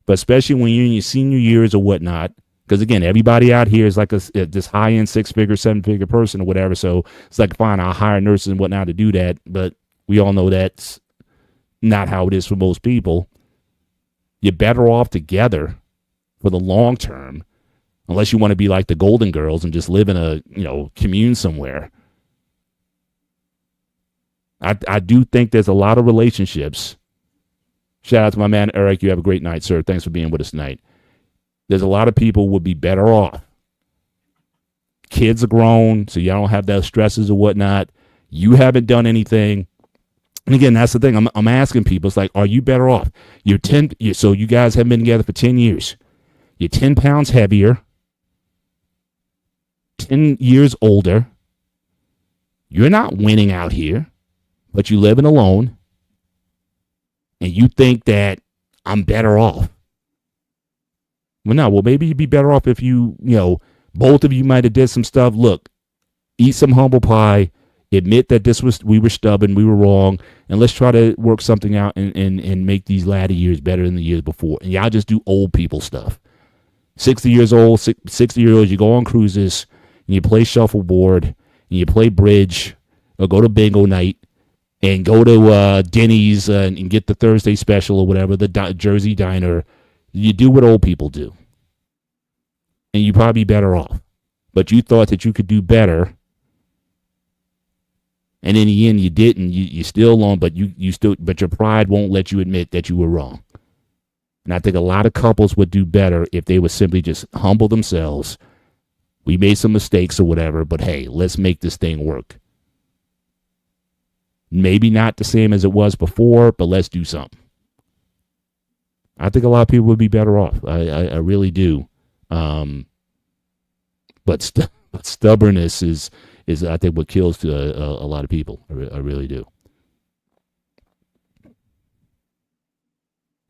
But especially when you're in your senior years or whatnot, because, again, everybody out here is like this high-end 6-figure, 7-figure person or whatever. So it's like, fine, I'll hire nurses and whatnot to do that. But we all know that's not how it is for most people. You're better off together for the long term, unless you want to be like the Golden Girls and just live in a, commune somewhere. I do think there's a lot of relationships. Shout out to my man, Eric. You have a great night, sir. Thanks for being with us tonight. There's a lot of people would be better off. Kids are grown, so y'all don't have those stresses or whatnot. You haven't done anything. And again, that's the thing. I'm asking people. It's like, are you better off? So you guys have been together for 10 years. You're 10 pounds heavier, 10 years older. You're not winning out here, but you living alone. And you think that I'm better off. Well, no. Well, maybe you'd be better off if both of you might have did some stuff. Look, eat some humble pie, Admit that we were stubborn, we were wrong, and let's try to work something out and make these latter years better than the years before. And y'all just do old people stuff. 60 years old, 60-year-olds, you go on cruises, and you play shuffleboard, and you play bridge, or go to bingo night, and go to Denny's and get the Thursday special or whatever, the Jersey Diner. You do what old people do. And you'd probably be better off. But you thought that you could do better. And in the end, you didn't. You still wrong, but but your pride won't let you admit that you were wrong. And I think a lot of couples would do better if they would simply just humble themselves. We made some mistakes or whatever, but hey, let's make this thing work. Maybe not the same as it was before, but let's do something. I think a lot of people would be better off. I really do. But stubbornness is I think what kills a lot of people. I really do.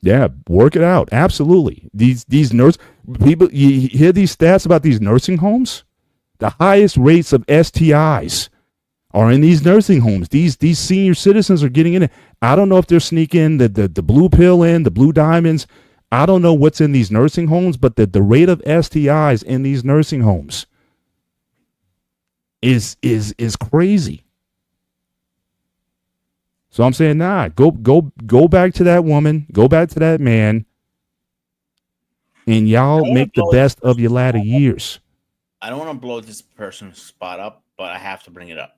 Yeah, work it out. Absolutely. These people, you hear these stats about these nursing homes? The highest rates of STIs are in these nursing homes. These senior citizens are getting in it. I don't know if they're sneaking the blue pill in, the blue diamonds. I don't know what's in these nursing homes, but the rate of STIs in these nursing homes is crazy. So I'm saying, go back to that woman, go back to that man, and y'all make the best of your latter years. I don't want to blow this person's spot up, but I have to bring it up.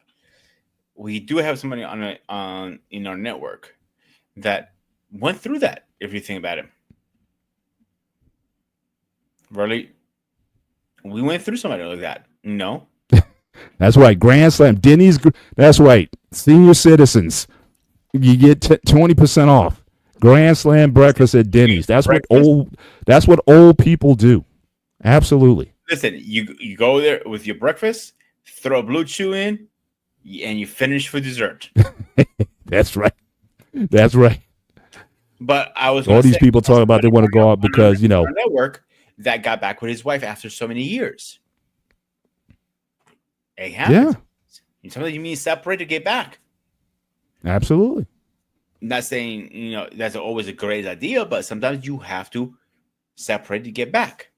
We do have somebody on in our network that went through that. If you think about it, really, we went through somebody like that. No, that's right. Grand Slam, Denny's. That's right. Senior citizens, you get 20% off. Grand Slam breakfast at Denny's. That's what old people do. Absolutely. Listen, you go there with your breakfast, throw a Blue Chew in, and you finish for dessert. That's right. That's right. But I was all these people talking about they want to go out because network that got back with his wife after so many years. It happens. Yeah. Sometimes you mean separate to get back. Absolutely. I'm not saying that's always a great idea, but sometimes you have to separate to get back.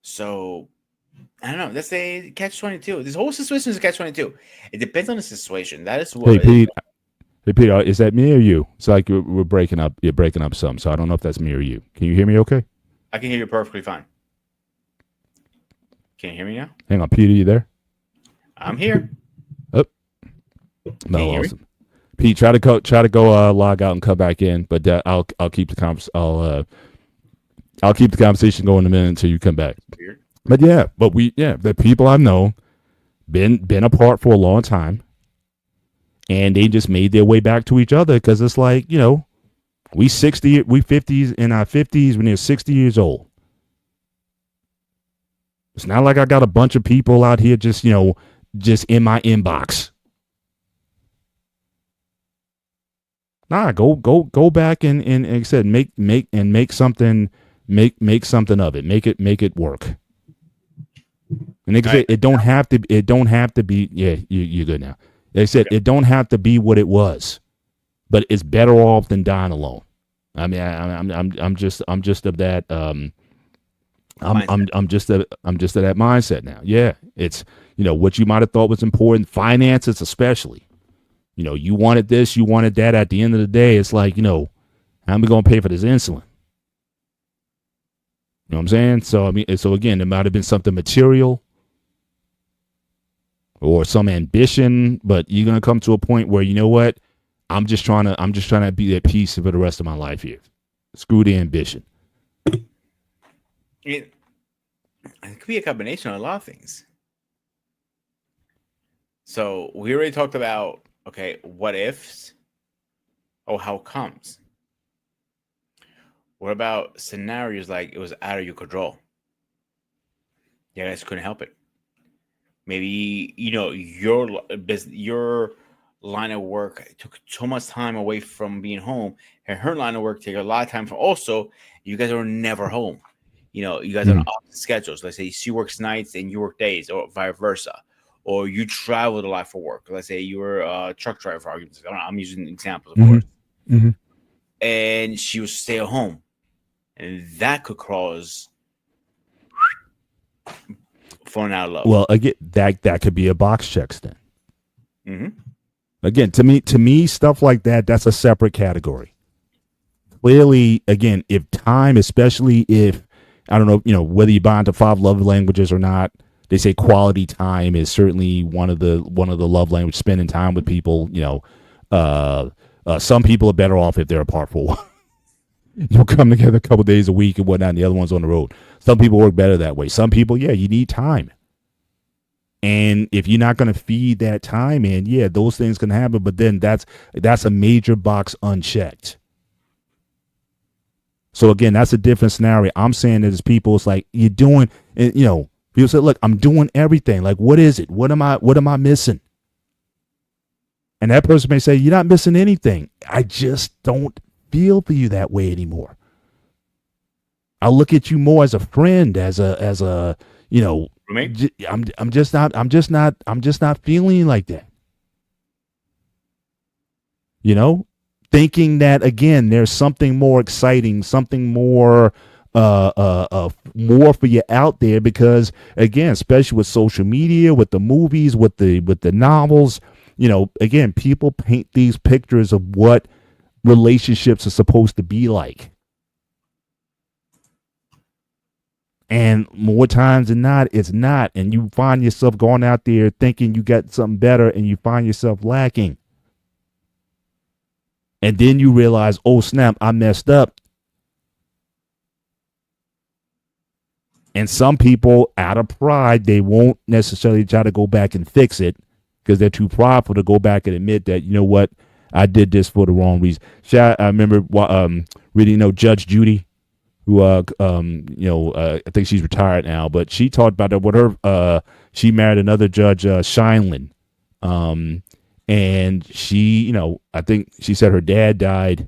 So I don't know. Let's say catch-22. This whole situation is a catch-22. It depends on the situation. That is what. Hey, Pete, is that me or you? It's like we're breaking up. You're breaking up some. So I don't know if that's me or you. Can you hear me okay? I can hear you perfectly fine. Can you hear me now? Hang on, Pete, are you there? I'm here. Oh, no, awesome. Pete, try to go log out and come back in, but I'll keep the I'll keep the conversation going in a minute until you come back. Weird. But the people I've known been apart for a long time, and they just made their way back to each other because it's like we 50s in our 50s when they're 60 years old. It's not like I got a bunch of people out here just in my inbox. Nah, go back and like I said, make something of it. Make it work. And like I said, it don't have to be. Yeah, you're good now. Like I said, it don't have to be what it was, but it's better off than dying alone. I mean, I'm just of that. I'm just of that mindset now. Yeah, it's what you might have thought was important, finances especially. You wanted this, you wanted that. At the end of the day, it's like how am I going to pay for this insulin? You know what I'm saying? So so again, it might have been something material or some ambition, but you're gonna come to a point where what? I'm just trying to be at peace for the rest of my life here. Screw the ambition. It could be a combination of a lot of things. So we already talked about what ifs? Oh, how comes? What about scenarios like it was out of your control? You guys couldn't help it. Maybe your line of work took so much time away from being home, and her line of work took a lot of time from. Also, you guys are never home. You guys are on opposite schedules. Let's say she works nights and you work days, or vice versa. or you traveled a lot for work. Let's say you were a truck driver, for argument's sake. I'm using examples, of Mhm. course. Mhm. And she was stay at home, and that could cause falling out of love. Well, again, that could be a box checks then. Mm-hmm. Again, to me, stuff like that, that's a separate category. Clearly, again, if time, especially if, I don't know, whether you buy into 5 love languages or not, they say quality time is certainly one of the love languages, spending time with people. Some people are better off if they're apart for a while. You'll come together a couple days a week and whatnot, and the other one's on the road. Some people work better that way. Some people, you need time. And if you're not going to feed that time in, those things can happen. But then that's a major box unchecked. So again, that's a different scenario. I'm saying that as people, it's like you're doing, people say, look, I'm doing everything. Like, what is it? What am I missing? And that person may say, you're not missing anything. I just don't feel for you that way anymore. I look at you more as a friend, as a Roommate? I'm just not feeling like that. Thinking that, again, there's something more exciting, something more more for you out there, because again, especially with social media, with the movies, with the novels, again, people paint these pictures of what relationships are supposed to be like. And more times than not, it's not. And you find yourself going out there thinking you got something better, and you find yourself lacking. And then you realize, oh, snap, I messed up. And some people, out of pride, they won't necessarily try to go back and fix it because they're too prideful to go back and admit that, you know what, I did this for the wrong reason. I remember reading, Judge Judy, who, I think she's retired now, but she talked about that with her. She married another judge, Shineland. And she, I think she said her dad died,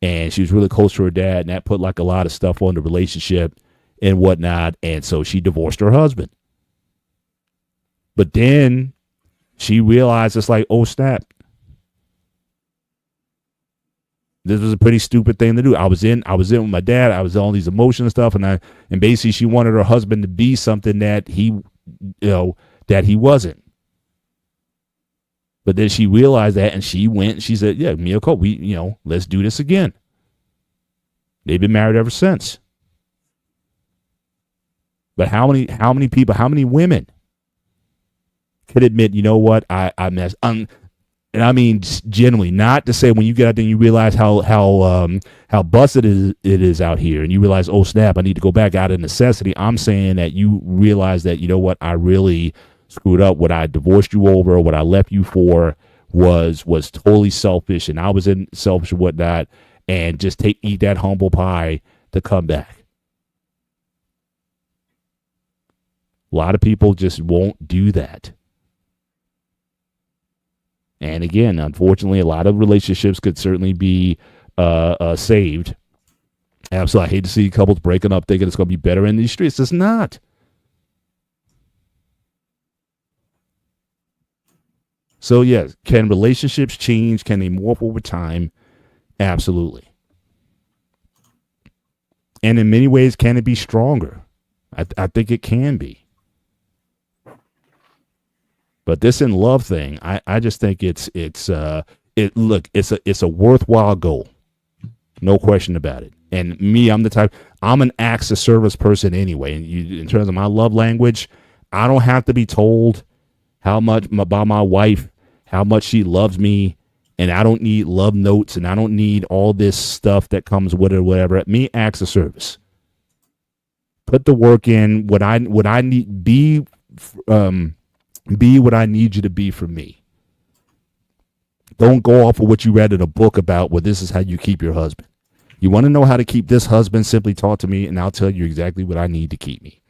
and she was really close to her dad, and that put like a lot of stuff on the relationship and whatnot. And so she divorced her husband. But then she realized, it's like, oh, snap. This was a pretty stupid thing to do. I was in with my dad. I was on all these emotional stuff, and basically she wanted her husband to be something that he wasn't. But then she realized that, and she went, and she said, yeah, Miyako, let's do this again. They've been married ever since. But how many people, how many women could admit, you know what, I messed up? And I mean, generally, not to say when you get out there and you realize how busted it is out here, and you realize, oh, snap, I need to go back out of necessity. I'm saying that you realize that, you know what, I really screwed up. What I divorced you over, what I left you for was totally selfish, and I was selfish and whatnot, and just eat that humble pie to come back. A lot of people just won't do that. And again, unfortunately, a lot of relationships could certainly be saved. Absolutely, I hate to see couples breaking up thinking it's going to be better in these streets. It's not. So, yes, can relationships change? Can they morph over time? Absolutely. And in many ways, can it be stronger? I think it can be. But this in love thing, I just think it's a worthwhile goal. No question about it. And me, I'm an acts of service person anyway. And in terms of my love language, I don't have to be told how much by my wife, how much she loves me, and I don't need love notes, and I don't need all this stuff that comes with it or whatever. Me, acts of service. Put the work in. What I need, be what I need you to be for me. Don't go off of what you read in a book about, well, this is how you keep your husband. You want to know how to keep this husband? Simply talk to me, and I'll tell you exactly what I need to keep me.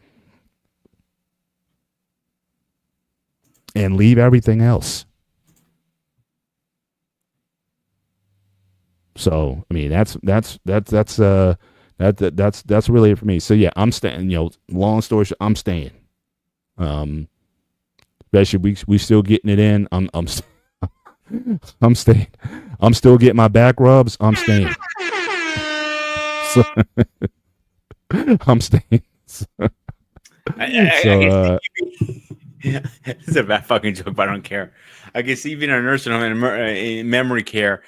And leave everything else. So, I mean, that's really it for me. So yeah, I'm staying. Long story short, I'm staying. especially we still getting it in. I'm staying. I'm still getting my back rubs. I'm staying. So, I'm staying. It's a bad fucking joke, but I don't care. I can see even a nursing home in memory care.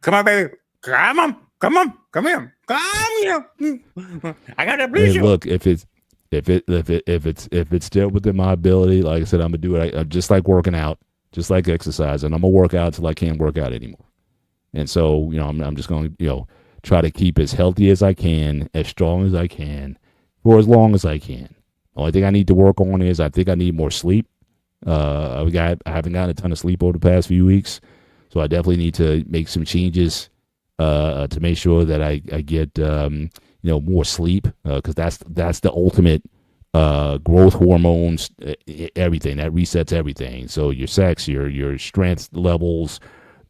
Come on, baby. Come on. Come here. I got to bleach you. Look, if it's still within my ability, like I said, I'm gonna do it. I'm just like working out, just like exercise, and I'm gonna work out until I can't work out anymore. And so, I'm just gonna, try to keep as healthy as I can, as strong as I can, for as long as I can. The only thing I need to work on is I think I need more sleep. I haven't gotten a ton of sleep over the past few weeks, so I definitely need to make some changes to make sure that I get more sleep, because that's the ultimate growth hormones, everything that resets everything. So your sex, your strength levels,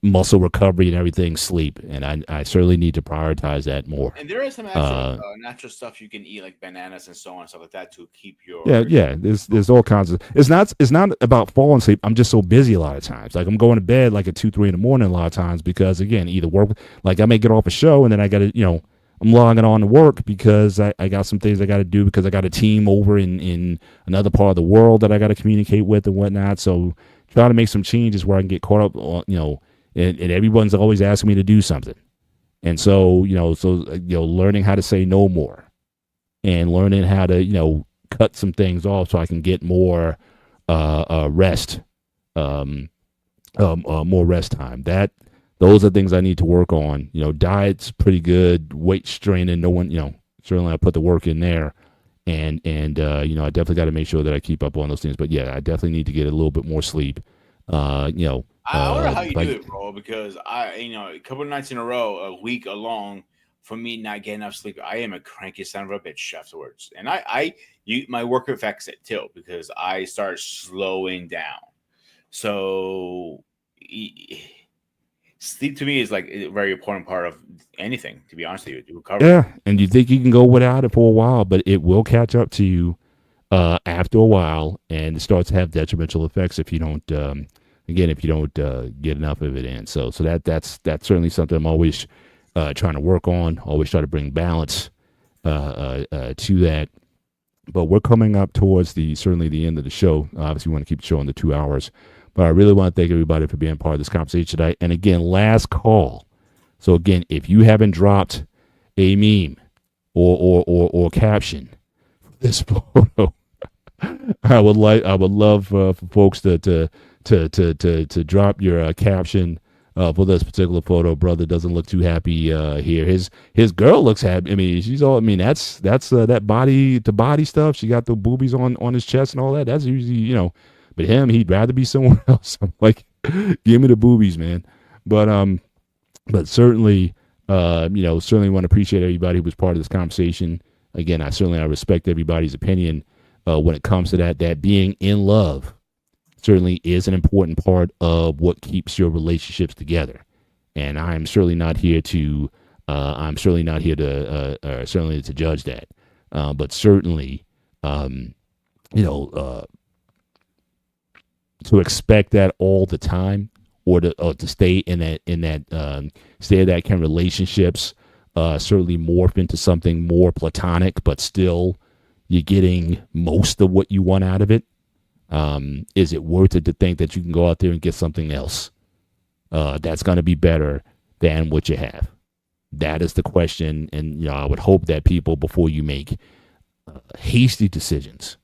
muscle recovery, and everything, sleep. And I certainly need to prioritize that more. And there is some actual natural stuff you can eat, like bananas and so on and stuff like that, to keep your There's all kinds of. It's not about falling asleep. I'm just so busy a lot of times. Like I'm going to bed like at 2-3 in the morning a lot of times, because again, either work, like I may get off a show and then I got to I'm logging on to work because I got some things I got to do, because I got a team over in another part of the world that I got to communicate with and whatnot. So trying to make some changes where I can get caught up on, and everyone's always asking me to do something. And so, learning how to say no more, and learning how to, cut some things off so I can get more rest, more rest time. Those are things I need to work on. Diet's pretty good. Weight straining, no one, certainly I put the work in there. And I definitely got to make sure that I keep up on those things. But yeah, I definitely need to get a little bit more sleep. I wonder how you do it, bro, because a couple of nights in a row, a week along, for me not getting enough sleep, I am a cranky son of a bitch afterwards. And my work affects it too, because I start slowing down. So sleep to me is like a very important part of anything, to be honest with you, to recover. Yeah, and you think you can go without it for a while, but it will catch up to you after a while, and it starts to have detrimental effects if you don't get enough of it in. So that's certainly something I'm always trying to work on. Always try to bring balance to that. But we're coming up towards certainly the end of the show. Obviously, we want to keep the show in the 2 hours. But I really want to thank everybody for being part of this conversation tonight. And again, last call. So again, if you haven't dropped a meme or caption for this photo, I would love for folks to drop your caption for this particular photo. Brother doesn't look too happy here. His girl looks happy. I mean, she's all. I mean, that's that body to body stuff. She got the boobies on his chest and all that. That's usually But him, he'd rather be somewhere else. I'm like, give me the boobies, man. But certainly, certainly want to appreciate everybody who was part of this conversation. Again, I respect everybody's opinion when it comes to that. That being in love certainly is an important part of what keeps your relationships together. And I'm certainly not here to certainly to judge that. But certainly, to expect that all the time, or to stay in that state of that kind of relationships, certainly morph into something more platonic, but still you're getting most of what you want out of it. Is it worth it to think that you can go out there and get something else that's going to be better than what you have? That is the question. And I would hope that people, before you make hasty decisions,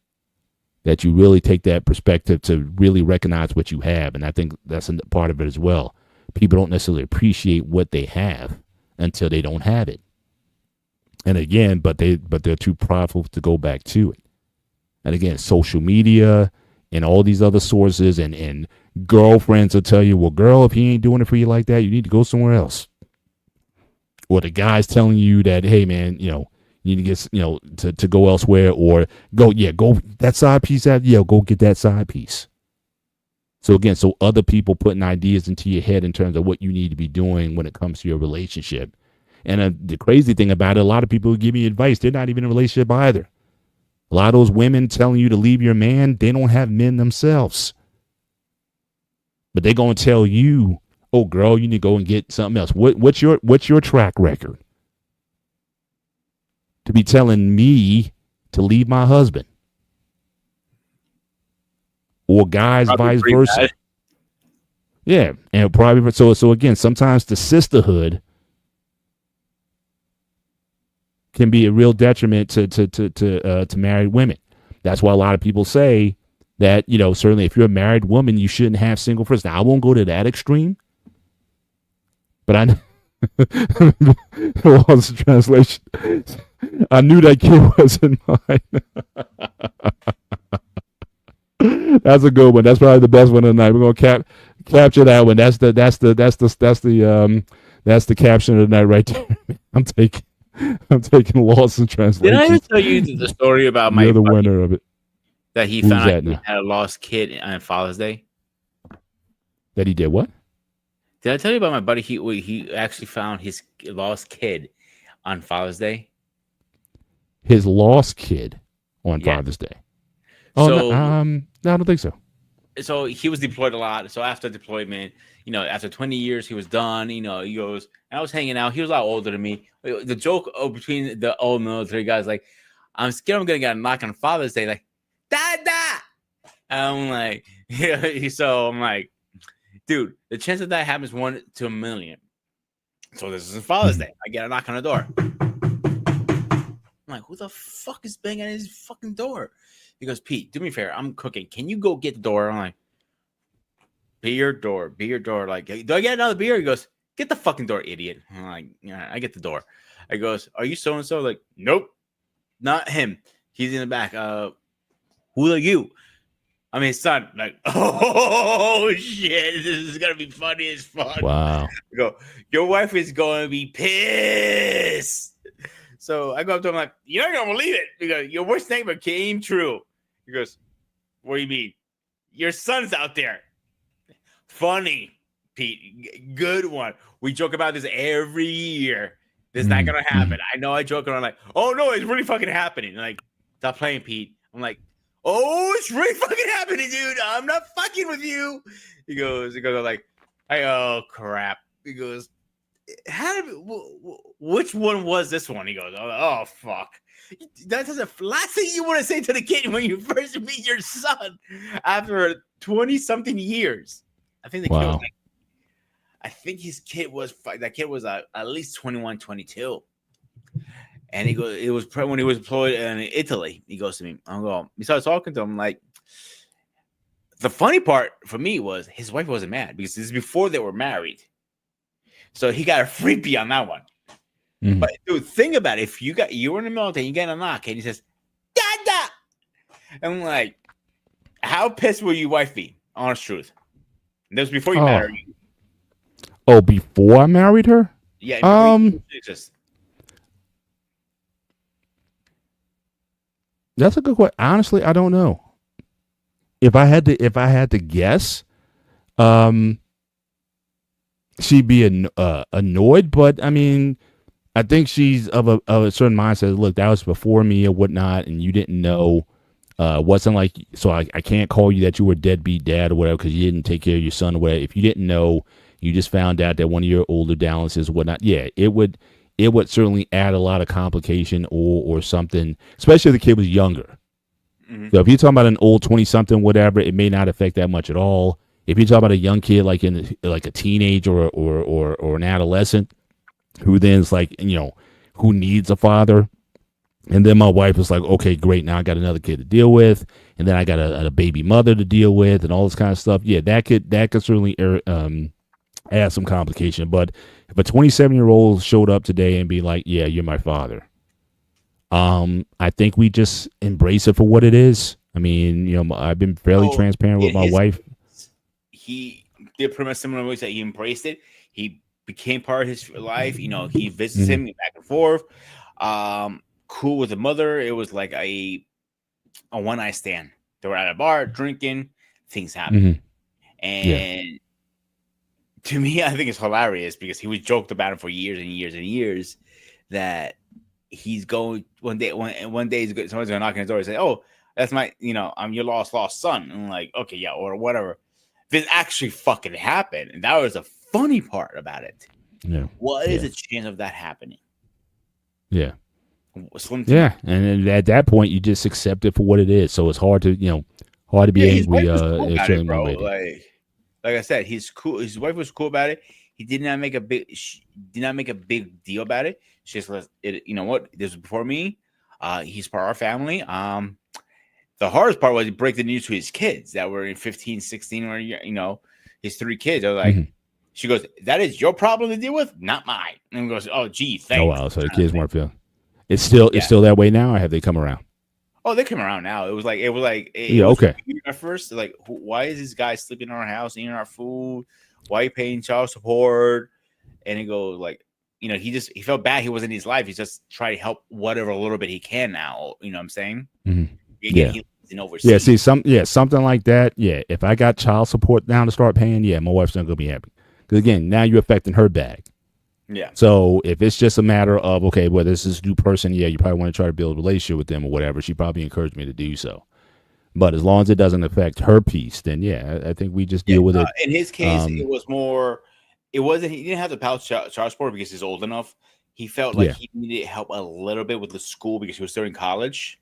that you really take that perspective to really recognize what you have. And I think that's a part of it as well. People don't necessarily appreciate what they have until they don't have it. And again, but they're too prideful to go back to it. And again, social media and all these other sources and girlfriends will tell you, well, girl, if he ain't doing it for you like that, you need to go somewhere else. Or the guy's telling you that, hey, man, you need to get, to go elsewhere, or go that side piece out. Yeah, go get that side piece. So again, other people putting ideas into your head in terms of what you need to be doing when it comes to your relationship. And the crazy thing about it, a lot of people who give me advice, they're not even in a relationship either. A lot of those women telling you to leave your man, they don't have men themselves. But they're going to tell you, oh, girl, you need to go and get something else. What's your track record? To be telling me to leave my husband. Or guys, Probably vice pretty versa. bad. Yeah. And probably, so again, sometimes the sisterhood can be a real detriment to married women. That's why a lot of people say that, you know, certainly if you're a married woman, you shouldn't have single friends. Now, I won't go to that extreme, but I lost the translation. I knew that kid wasn't mine. That's a good one. That's probably the best one of the night. We're gonna capture that one. That's the caption of the night right there. I'm taking loss in translation. Did I ever tell you the story about my You're the buddy winner of it. that he Who's found that out he now? had a lost kid on Father's Day? That he did what? Did I tell you about my buddy? He actually found his lost kid on Father's Day. His lost kid on Yeah. Father's Day. Oh, So- no, I don't think so. So he was deployed a lot. So after deployment, you know, after 20 years, he was done. You know, he goes, and I was hanging out. He was a lot older than me. The joke between the old military guys, like, I'm scared I'm gonna get a knock on Father's Day, like, Dada. And I'm like, yeah. So I'm like, dude, the chance of that happens 1 to 1,000,000. So this is Father's Day. I get a knock on the door. I'm like, who the fuck is banging at his fucking door? He goes, Pete, do me a favor. I'm cooking. Can you go get the door? I'm like, be your door. Like, do I get another beer? He goes, get the fucking door, idiot. I'm like, yeah, I get the door. I goes, are you so and so? Like, nope, not him. He's in the back. Who are you? I'm his son. Like, oh shit, this is gonna be funny as fuck. Wow. I go, your wife is going to be pissed. So I go up to him like, you're not gonna believe it. Because your worst nightmare came true. He goes, what do you mean? Your son's out there. Funny, Pete. Good one. We joke about this every year. This is not gonna happen. I know I joke around like, oh no, it's really fucking happening. Like, stop playing, Pete. I'm like, oh, it's really fucking happening, dude. I'm not fucking with you. He goes like, oh crap. He goes, which one was this one? He goes, oh fuck. That's the last thing you want to say to the kid when you first meet your son after 20-something years. I think the kid was like, I think his kid was that kid was at least 21, 22. And he goes, it was when he was deployed in Italy. He goes to me, we started talking to him. Like, the funny part for me was his wife wasn't mad because this is before they were married. So he got a freebie on that one. Mm-hmm. But dude, think about it. If you were in the military, you get a knock, and he says, Dada! I'm like, how pissed will your wife be? Honest truth. And that was before you married her. Oh, before I married her? Yeah. That's a good question. Honestly, I don't know. If I had to guess, she'd be annoyed, but I mean, I think she's of a certain mindset. Look, that was before me or whatnot, and you didn't know. Wasn't like, so I can't call you that you were a deadbeat dad or whatever because you didn't take care of your son or whatever. If you didn't know, you just found out that one of your older Dallas or whatnot. Yeah, it would certainly add a lot of complication or something, especially if the kid was younger. Mm-hmm. So if you're talking about an old 20-something, whatever, it may not affect that much at all. If you're talking about a young kid like a teenage or an adolescent who then is like, you know, who needs a father, and then my wife is like, okay, great, now I got another kid to deal with, and then I got a baby mother to deal with, and all this kind of stuff. Yeah, that could certainly add some complication. But if a 27-year-old showed up today and be like, yeah, you're my father, I think we just embrace it for what it is. I mean, you know, I've been fairly transparent with my wife. He did pretty much similar ways that he embraced it. He became part of his life. You know, he visits him back and forth. Cool with the mother. It was like a one-night stand. They were at a bar drinking. Things happened. And to me, I think it's hilarious because he was joked about it for years and years and years that he's going one day. One day he's good. Someone's gonna knock on his door and say, "Oh, that's my, I'm your lost son." And I'm like, okay, yeah, or whatever. This actually fucking happened, and that was the funny part about it. Yeah. What is the chance of that happening? Yeah. Slim Yeah, and at that point, you just accept it for what it is. So it's hard to, be angry. Bro. Like I said, he's cool. His wife was cool about it. He did not make a big deal about it. She just let it. You know what? This was before me. He's part of our family. The hardest part was he break the news to his kids that were in 15, 16, or his 3 kids. I was like, she goes, "That is your problem to deal with, not mine." And he goes, "Oh, gee, thanks." Oh wow, so the kids weren't feeling. It's still that way now, or have they come around? Oh, they come around now. It was okay. At first, like, why is this guy sleeping in our house, eating our food? Why are you paying child support? And he goes like, he felt bad. He wasn't in his life. He's just trying to help whatever a little bit he can now. You know what I'm saying? Mm-hmm. Yeah. He lives in overseas. Yeah. See, something like that. Yeah. If I got child support now to start paying, yeah, my wife's not gonna be happy. Because again, now you're affecting her bag. Yeah. So if it's just a matter of, okay, well, this is a new person, yeah, you probably want to try to build a relationship with them or whatever. She probably encouraged me to do so. But as long as it doesn't affect her peace, then yeah, I think we just deal with it. In his case, it was more. It wasn't. He didn't have to pay child support because he's old enough. He felt like he needed help a little bit with the school because he was still in college.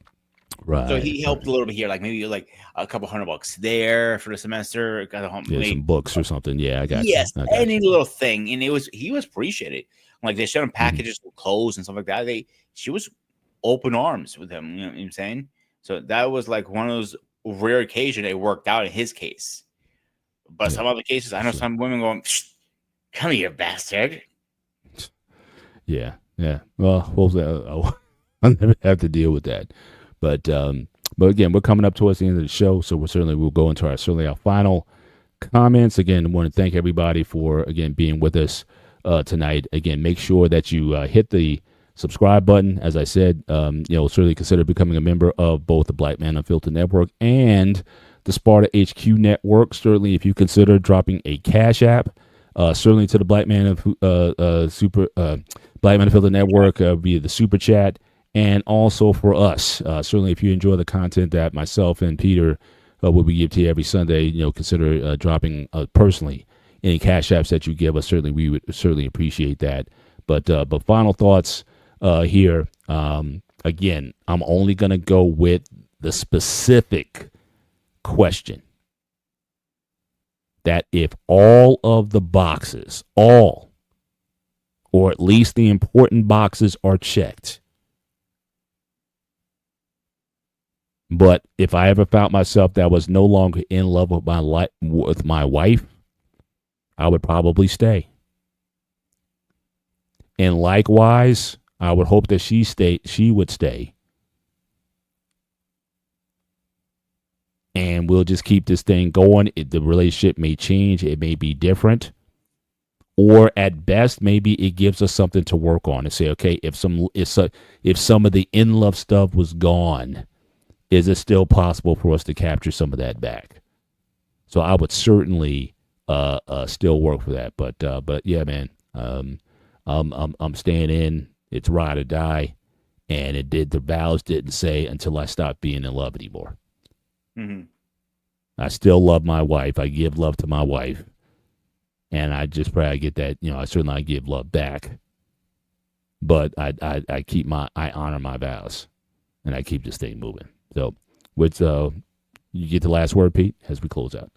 Right. So he helped a little bit here, like maybe like a couple $100 there for the semester. Got some books or something. Yeah, I got yes, any little thing, and he was appreciated. Like they sent him packages with clothes and stuff like that. She was open arms with him. You know what I'm saying? So that was like one of those rare occasions it worked out in his case. But some other cases, I know some women going, "Come here, bastard." Yeah. Well, hopefully I'll never have to deal with that. But again, we're coming up towards the end of the show, so we'll go into our final comments. Again, I want to thank everybody for being with us tonight. Again, make sure that you hit the subscribe button. As I said, certainly consider becoming a member of both the Black Man Unfiltered Network and the Sparta HQ Network. Certainly, if you consider dropping a Cash App, certainly to the Black Man Unfiltered Network via the Super Chat. And also for us, certainly if you enjoy the content that myself and Peter will be giving to you every Sunday, consider dropping personally any cash apps that you give us. Certainly, we would certainly appreciate that. But final thoughts here. Again, I'm only going to go with the specific question that if all of the boxes, or at least the important boxes are checked, but if I ever found myself that was no longer in love with my wife, I would probably stay. And likewise, I would hope that she would stay. And we'll just keep this thing going. The relationship may change. It may be different. Or at best, maybe it gives us something to work on and say, okay, if some of the in-love stuff was gone, is it still possible for us to capture some of that back? So I would certainly still work for that. But yeah, man, I'm staying in. It's ride or die, and the vows didn't say until I stopped being in love anymore. Mm-hmm. I still love my wife. I give love to my wife, and I just pray I get that. I give love back, but I honor my vows, and I keep this thing moving. So, you get the last word, Pete, as we close out.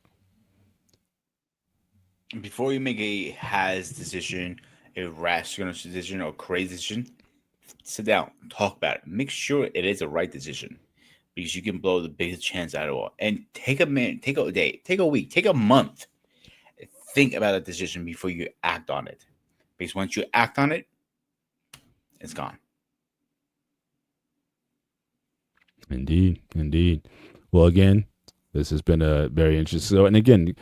Before you make a has decision, a rational decision, or crazy decision, sit down, talk about it. Make sure it is a right decision, because you can blow the biggest chance out of all. And take a minute, take a day, take a week, take a month. Think about a decision before you act on it. Because once you act on it, it's gone. Indeed. Well, again, this has been a very interesting. So, and again,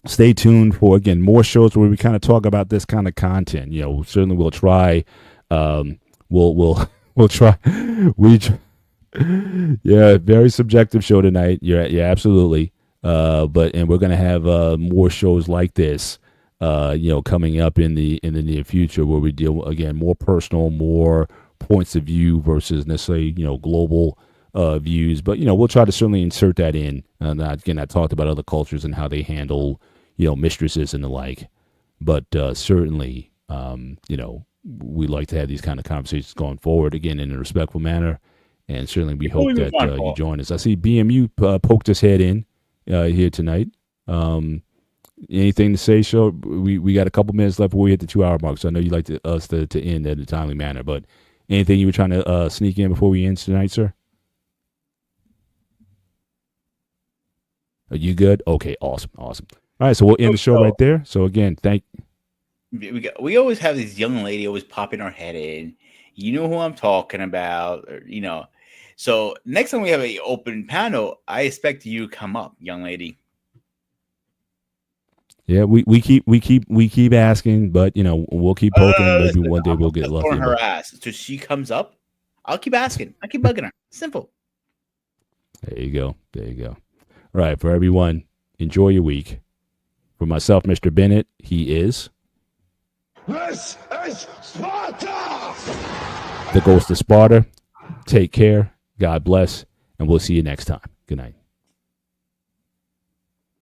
stay tuned for more shows where we kind of talk about this kind of content. Certainly we'll try. We'll try. Yeah, very subjective show tonight. Yeah, absolutely. But we're gonna have more shows like this coming up in the near future, where we deal again more personal, more points of view versus necessarily global views. But we'll try to certainly insert that in. And again, I talked about other cultures and how they handle mistresses and the like. But certainly, we like to have these kind of conversations going forward again in a respectful manner. And certainly, we hope that you join us. I see BMU poked his head in here tonight. Anything to say, Show? We got a couple minutes left before we hit the 2-hour mark. So I know you like us to end in a timely manner. But anything you were trying to sneak in before we end tonight, sir? Are you good? Okay, awesome. All right, so we'll end the show right there. So again, we always have this young lady always popping her head in. You know who I'm talking about, So next time we have an open panel, I expect you to come up, young lady. Yeah, we keep asking, but we'll keep poking. Maybe one day we'll get lucky. On her ass, so she comes up. I'll keep asking. I keep bugging her. Simple. There you go. All right, for everyone, enjoy your week. For myself, Mr. Bennett, he is. This is Sparta! The Ghost of Sparta. Take care. God bless, and we'll see you next time. Good night.